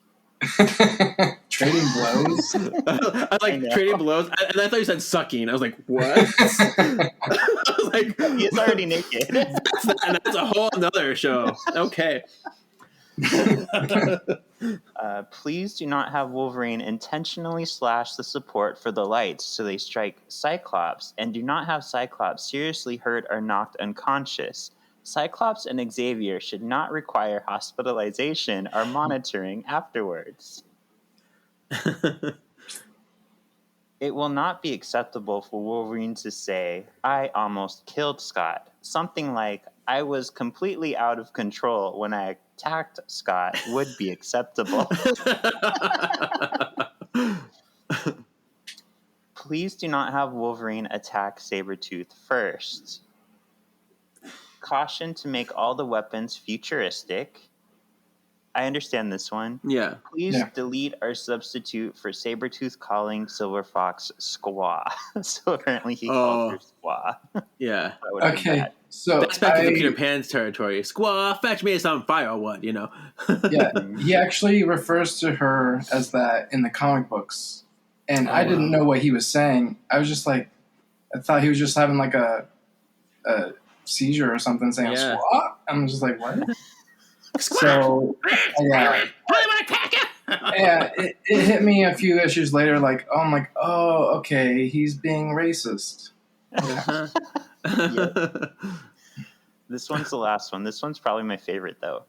Trading blows? I like trading blows. And I thought you said sucking. I was like, what? I was like, he's already naked. That's a whole nother show. Okay. Please do not have Wolverine intentionally slash the support for the lights so they strike Cyclops, and do not have Cyclops seriously hurt or knocked unconscious. Cyclops and Xavier should not require hospitalization or monitoring afterwards. It will not be acceptable for Wolverine to say, I almost killed Scott. Something like, I was completely out of control when I attacked Scott would be acceptable. Please do not have Wolverine attack Sabretooth first. Caution to make all the weapons futuristic. I understand this one. Yeah. Please delete our substitute for Sabretooth calling Silver Fox Squaw. So apparently he called her Squaw. Yeah. Okay, so that's back into Peter Pan's territory. Squaw, fetch me some firewood, you know. Yeah, he actually refers to her as that in the comic books. And I didn't know what he was saying. I was just like, I thought he was just having like a seizure or something saying squaw. I'm just like, what? So, yeah, it hit me a few issues later. Like, oh, I'm like, oh, okay, he's being racist. Yeah. This one's the last one. This one's probably my favorite, though.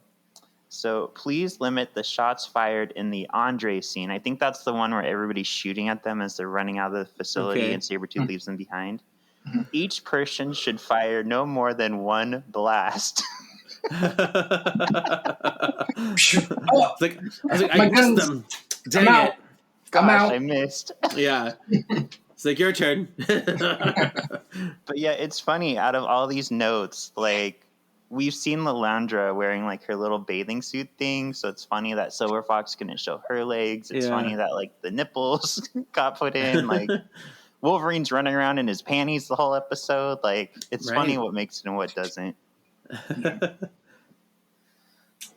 So please limit the shots fired in the Andre scene. I think that's the one where everybody's shooting at them as they're running out of the facility and Sabretooth leaves them behind. Each person should fire no more than one blast. I was like, I missed them. Dang it. I'm out. I missed. Yeah. It's like, your turn. But yeah, it's funny. Out of all these notes, like, we've seen Lilandra wearing, like, her little bathing suit thing, so it's funny that Silver Fox couldn't show her legs. It's funny that, like, the nipples got put in. Like, Wolverine's running around in his panties the whole episode. Like, it's funny what makes it and what doesn't.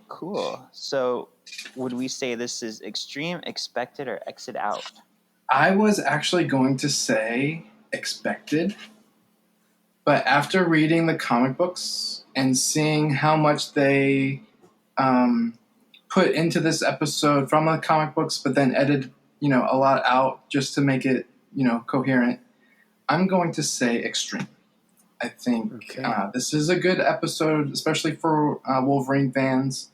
Cool. So, would we say this is extreme, expected, or exit out? I was actually going to say expected, but after reading the comic books and seeing how much they put into this episode from the comic books, but then edited, a lot out just to make it, coherent, I'm going to say extreme. I think this is a good episode, especially for Wolverine fans.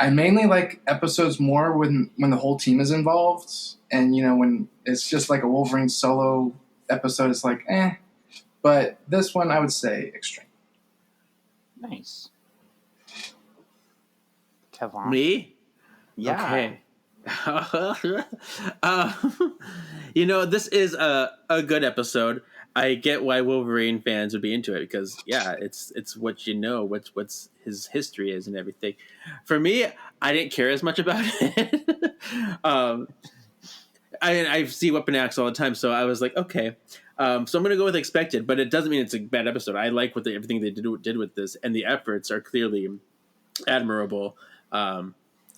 I mainly like episodes more when the whole team is involved, and when it's just like a Wolverine solo episode, it's like But this one, I would say extreme. Nice. Kevin. Me? Yeah. Okay. This is a good episode. I get why Wolverine fans would be into it because, it's what what's his history is and everything. For me, I didn't care as much about it. I see Weapon X all the time, so I was like, okay. So I'm going to go with expected, but it doesn't mean it's a bad episode. I like everything they did with this, and the efforts are clearly admirable.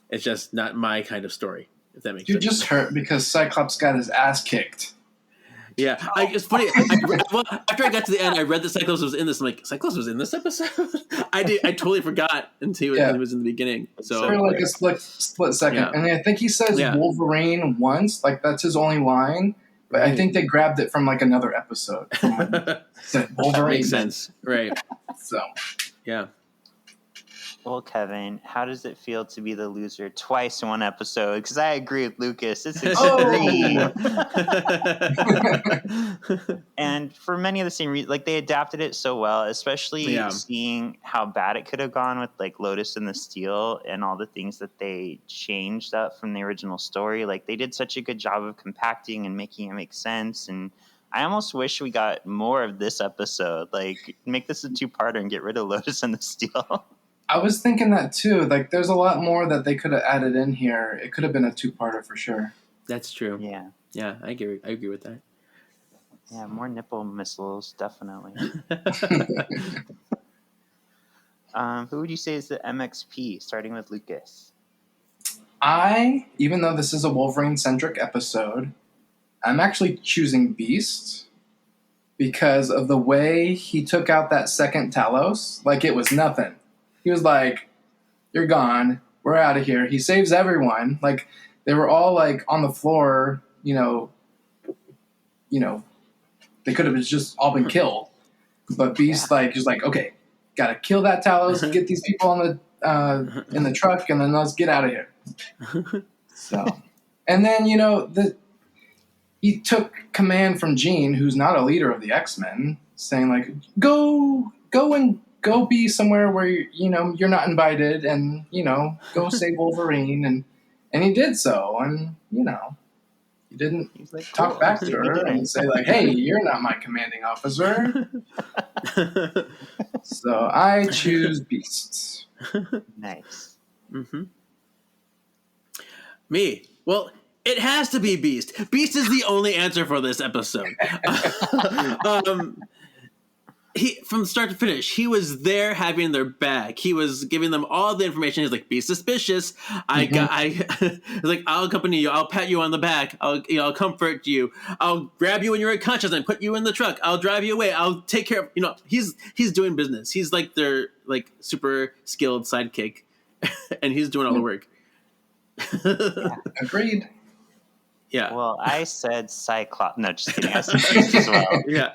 It's just not my kind of story, if that makes sense. You're just hurt because Cyclops got his ass kicked. Yeah, it's funny. After I got to the end, I read that Cyclops was in this. I'm like, Cyclops was in this episode? I totally forgot until he was in the beginning. So for like a split second. Yeah. And I think he says Wolverine once, like that's his only line. But I think they grabbed it from like another episode. Wolverine. That makes sense. Right. So. Yeah. Well, Kevin, how does it feel to be the loser twice in one episode? Because I agree with Lucas. It's extreme. And for many of the same reasons, like they adapted it so well, especially seeing how bad it could have gone with like Lotus and the Steel and all the things that they changed up from the original story. Like they did such a good job of compacting and making it make sense. And I almost wish we got more of this episode. Like make this a 2-parter and get rid of Lotus and the Steel. I was thinking that too. Like, there's a lot more that they could have added in here. It could have been a 2-parter for sure. That's true. Yeah. Yeah, I agree with that. Yeah, more nipple missiles, definitely. Who would you say is the MXP, starting with Lucas? Even though this is a Wolverine-centric episode, I'm actually choosing Beast because of the way he took out that second Talos. Like, it was nothing. He was like, you're gone. we're out of here. He saves everyone. Like, they were all, like, on the floor, you know, they could have just all been killed. But Beast, like, is like, okay, gotta kill that Talos, get these people on the in the truck, and then let's get out of here. So, and then, he took command from Jean, who's not a leader of the X-Men, saying, like, go be somewhere where, you're not invited, and, go save Wolverine. And he did so, and, he didn't like, talk cool. back to her and say, like, hey, you're not my commanding officer. So I choose Beast. Nice. Mm-hmm. Me. Well, it has to be Beast. Beast is the only answer for this episode. He, from start to finish, he was there having their back. He was giving them all the information. He's like, be suspicious. Like, I'll accompany you. I'll pat you on the back. I'll comfort you. I'll grab you when you're unconscious and put you in the truck. I'll drive you away. I'll take care of, he's doing business. He's like their, like, super skilled sidekick. And he's doing all the work. Agreed. Yeah. Well, I said Cyclops. No, just kidding. I said Beast as well. Yeah.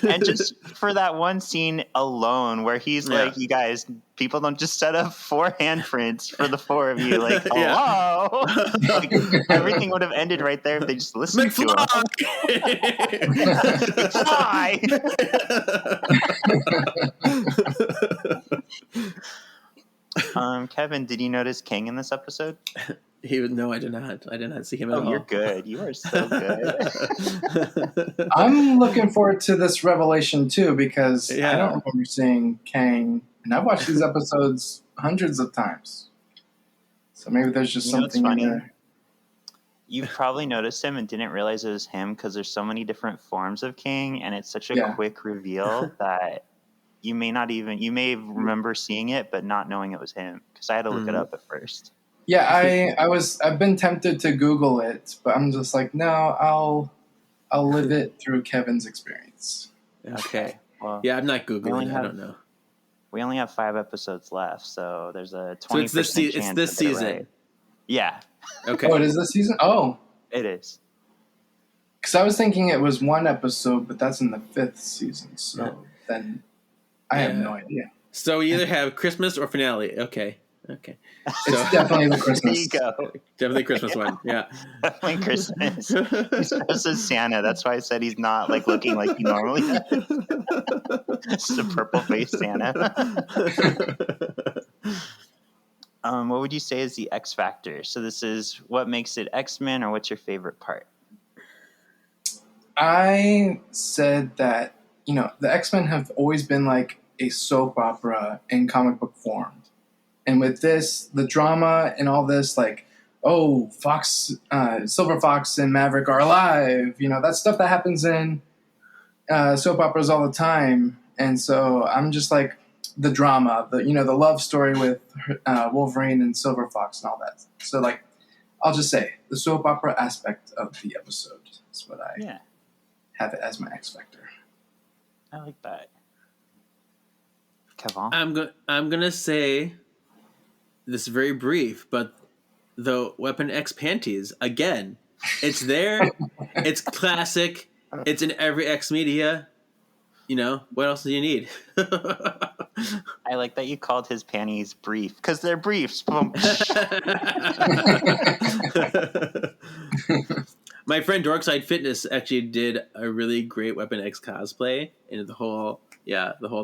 And just for that one scene alone where he's like, you guys, people don't just set up 4 handprints for the 4 of you. Like, hello? Like, everything would have ended right there if they just listened to him. Kevin, did you notice King in this episode? No, I did not. I did not see him at all. You're good. You are so good. I'm looking forward to this revelation too, because I don't remember seeing Kang, and I've watched these episodes hundreds of times. So maybe there's just something in there. You probably noticed him and didn't realize it was him because there's so many different forms of King, and it's such a quick reveal that you may remember seeing it, but not knowing it was him, because I had to look it up at first. Yeah, I've been tempted to Google it, but I'm just like, no, I'll live it through Kevin's experience. Okay. Well, yeah, I'm not Googling. I don't know. We only have 5 episodes left, so there's a 20% so it's this chance. It's this season. Right. Yeah. Okay. Oh, it is this season? Oh. It is. Because I was thinking it was 1 episode, but that's in the 5th season. So then I have no idea. So we either have Christmas or finale. Okay. It's definitely the Christmas. There you go. Definitely Christmas one. Yeah. Definitely Christmas. He's dressed as Santa. That's why I said he's not like looking like he normally does. It's a purple faced Santa. What would you say is the X factor? So this is what makes it X-Men, or what's your favorite part? I said that, the X-Men have always been like a soap opera in comic book form. And with this, the drama and all this, like, Fox, Silver Fox and Maverick are alive. That's stuff that happens in soap operas all the time. And so I'm just like, the drama, the love story with Wolverine and Silver Fox and all that. So, like, I'll just say the soap opera aspect of the episode is what I have it as my X factor. I like that. Kevin? I'm gonna say this is very brief, but the Weapon X panties again. It's there. It's classic. It's in every X media. What else do you need? I like that you called his panties brief, because they're briefs. My friend Dorkside Fitness actually did a really great Weapon X cosplay, and the whole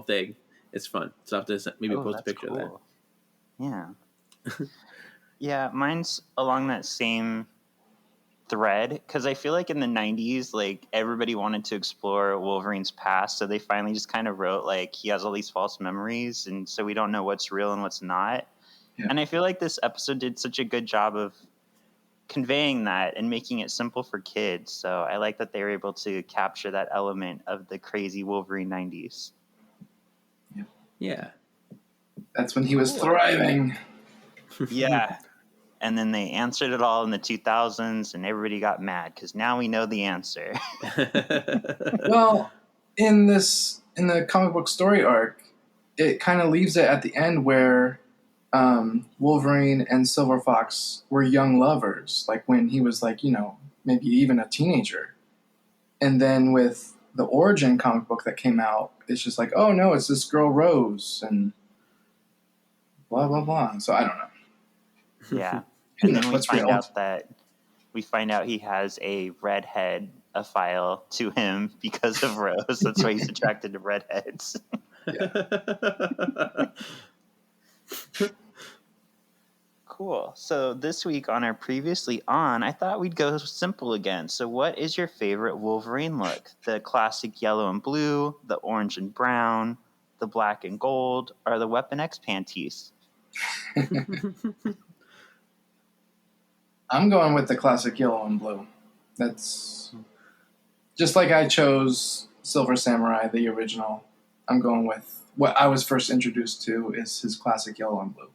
thing. It's fun. So I'll have to maybe post a picture of that. Yeah. Yeah, mine's along that same thread, because I feel like in the 90s, like, everybody wanted to explore Wolverine's past, so they finally just kind of wrote, like, he has all these false memories, and so we don't know what's real and what's not. Yeah. And I feel like this episode did such a good job of conveying that and making it simple for kids, so I like that they were able to capture that element of the crazy Wolverine 90s. Yeah. That's when he was thriving. Yeah. And then they answered it all in the 2000s, and everybody got mad because now we know the answer. Well, in the comic book story arc, it kind of leaves it at the end where Wolverine and Silver Fox were young lovers, like when he was like, maybe even a teenager. And then with the Origin comic book that came out, it's just like, oh no, it's this girl Rose and blah blah blah. So I don't know. Yeah. Who And knows then what's real? we find out he has a redhead file to him because of Rose. That's why he's attracted to redheads. Cool. So this week on our Previously On, I thought we'd go simple again. So what is your favorite Wolverine look? The classic yellow and blue, the orange and brown, the black and gold, or the Weapon X panties? I'm going with the classic yellow and blue. That's just like I chose Silver Samurai, the original. I'm going with what I was first introduced to is his classic yellow and blue.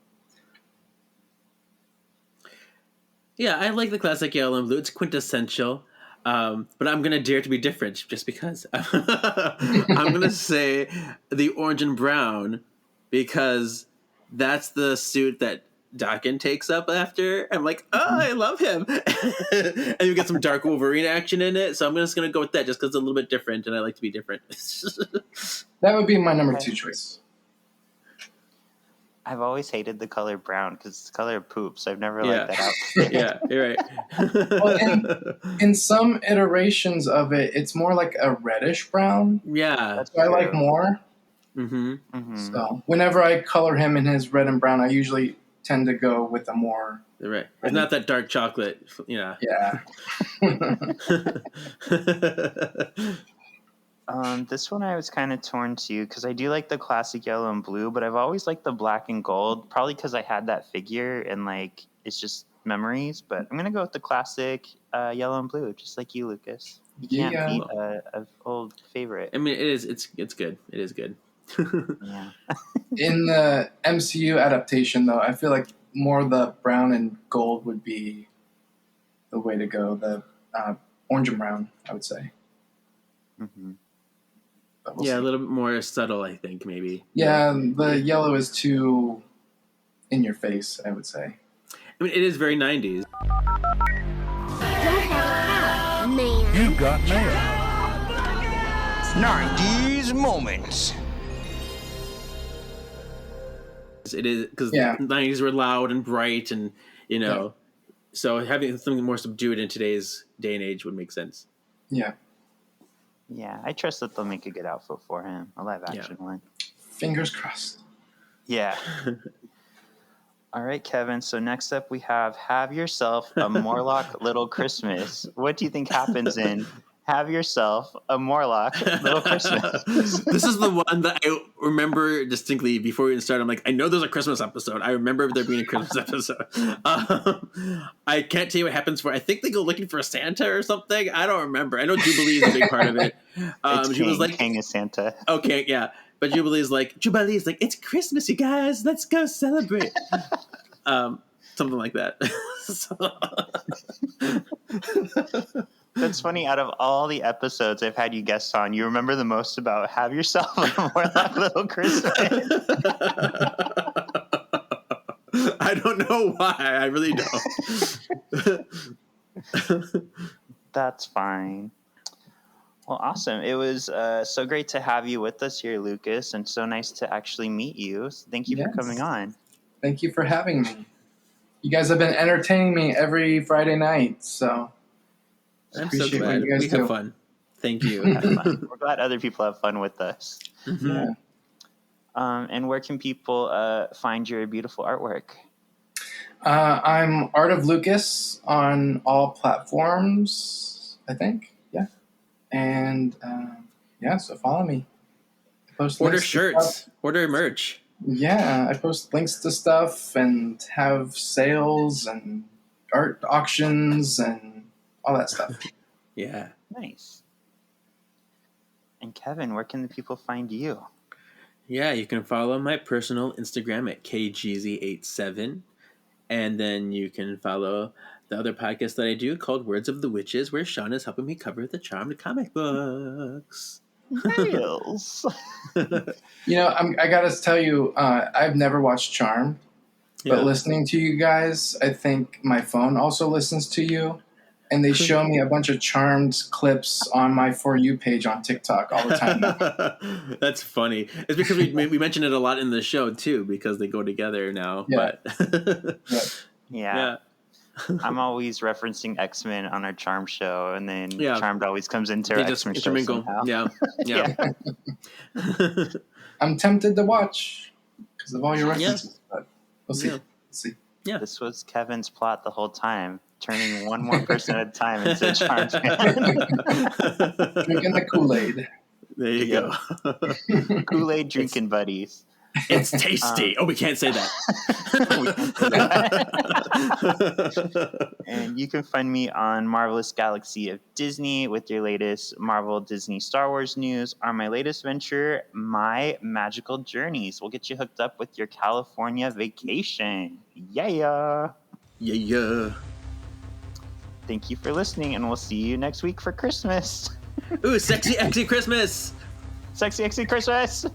Yeah, I like the classic yellow and blue. It's quintessential. But I'm going to dare to be different just because. I'm going to say the orange and brown because that's the suit that Dakin takes up after. I'm like, oh, I love him. And you get some dark Wolverine action in it. So I'm just going to go with that just because it's a little bit different and I like to be different. That would be my number 2 choice. I've always hated the color brown because it's the color of poop, so I've never liked that outfit. Yeah, you're right. Well, in some iterations of it, it's more like a reddish brown. Yeah. That's what I like more. Mm-hmm. Mm-hmm. So whenever I color him in his red and brown, I usually tend to go with a more... Right. It's not that dark chocolate. Yeah. Yeah. This one I was kind of torn to because I do like the classic yellow and blue, but I've always liked the black and gold, probably because I had that figure and like it's just memories. But I'm gonna go with the classic yellow and blue, just like you, Lucas. You can't beat an old favorite. I mean, it is. It's good. It is good. Yeah. In the MCU adaptation, though, I feel like more the brown and gold would be the way to go. The orange and brown, I would say. Mm-hmm. We'll see. A little bit more subtle, I think, maybe. Yeah, the yellow is too in your face, I would say. I mean, it is very 90s. Man. You got mail. 90s moments. It is because the 90s were loud and bright and, so having something more subdued in today's day and age would make sense. Yeah. Yeah, I trust that they'll make a good outfit for him, a live action one. Fingers crossed. Yeah. All right, Kevin. So next up we have Yourself a Morlock Little Christmas. What do you think happens in Have Yourself a Morlock Little Christmas? This is the one that I remember distinctly before we even started. I'm like, I know there's a Christmas episode. I remember there being a Christmas episode. I can't tell you what happens I think they go looking for a Santa or something. I don't remember. I know Jubilee is a big part of it. She was like, King is Santa. Okay, yeah. But Jubilee's like, it's Christmas, you guys. Let's go celebrate. Something like that. That's funny. Out of all the episodes I've had you guest on, you remember the most about Have Yourself a Morlock Little Christmas. I don't know why. I really don't. That's fine. Well, awesome. It was so great to have you with us here, Lucas, and so nice to actually meet you. So thank you for coming on. Thank you for having me. You guys have been entertaining me every Friday night, so I'm so glad. We have fun. Thank you. Have fun. We're glad other people have fun with us. Mm-hmm. Yeah. And where can people find your beautiful artwork? I'm ArtofLucas on all platforms, I think. Yeah. And so follow me. Order shirts. Order merch. Yeah, I post links to stuff and have sales and art auctions and all that stuff. Yeah. Nice. And Kevin, where can the people find you? Yeah, you can follow my personal Instagram at KGZ87. And then you can follow the other podcast that I do called Words of the Witches, where Shawn is helping me cover the Charmed comic books. Nice. I gotta tell you, I've never watched Charmed. But listening to you guys, I think my phone also listens to you. And they show me a bunch of Charmed clips on my For You page on TikTok all the time now. That's funny. It's because we mention it a lot in the show too, because they go together now. Yeah. But Yeah. I'm always referencing X-Men on our Charmed show, and then Charmed always comes into our X-Men show somehow. Yeah. I'm tempted to watch because of all your references, but we'll see. Yeah. We'll see. Yeah. This was Kevin's plot the whole time, turning one more person at a time into a Charmed fan. Drinking the Kool-Aid. There you go. Kool-Aid drinking buddies. It's tasty. We can't say that. And you can find me on Marvelous Galaxy of Disney with your latest Marvel, Disney, Star Wars news, or my latest venture, My Magical Journeys. We'll get you hooked up with your California vacation. Yeah. Thank you for listening, and we'll see you next week for Christmas. Ooh, sexy, exy Christmas. Sexy, exy Christmas.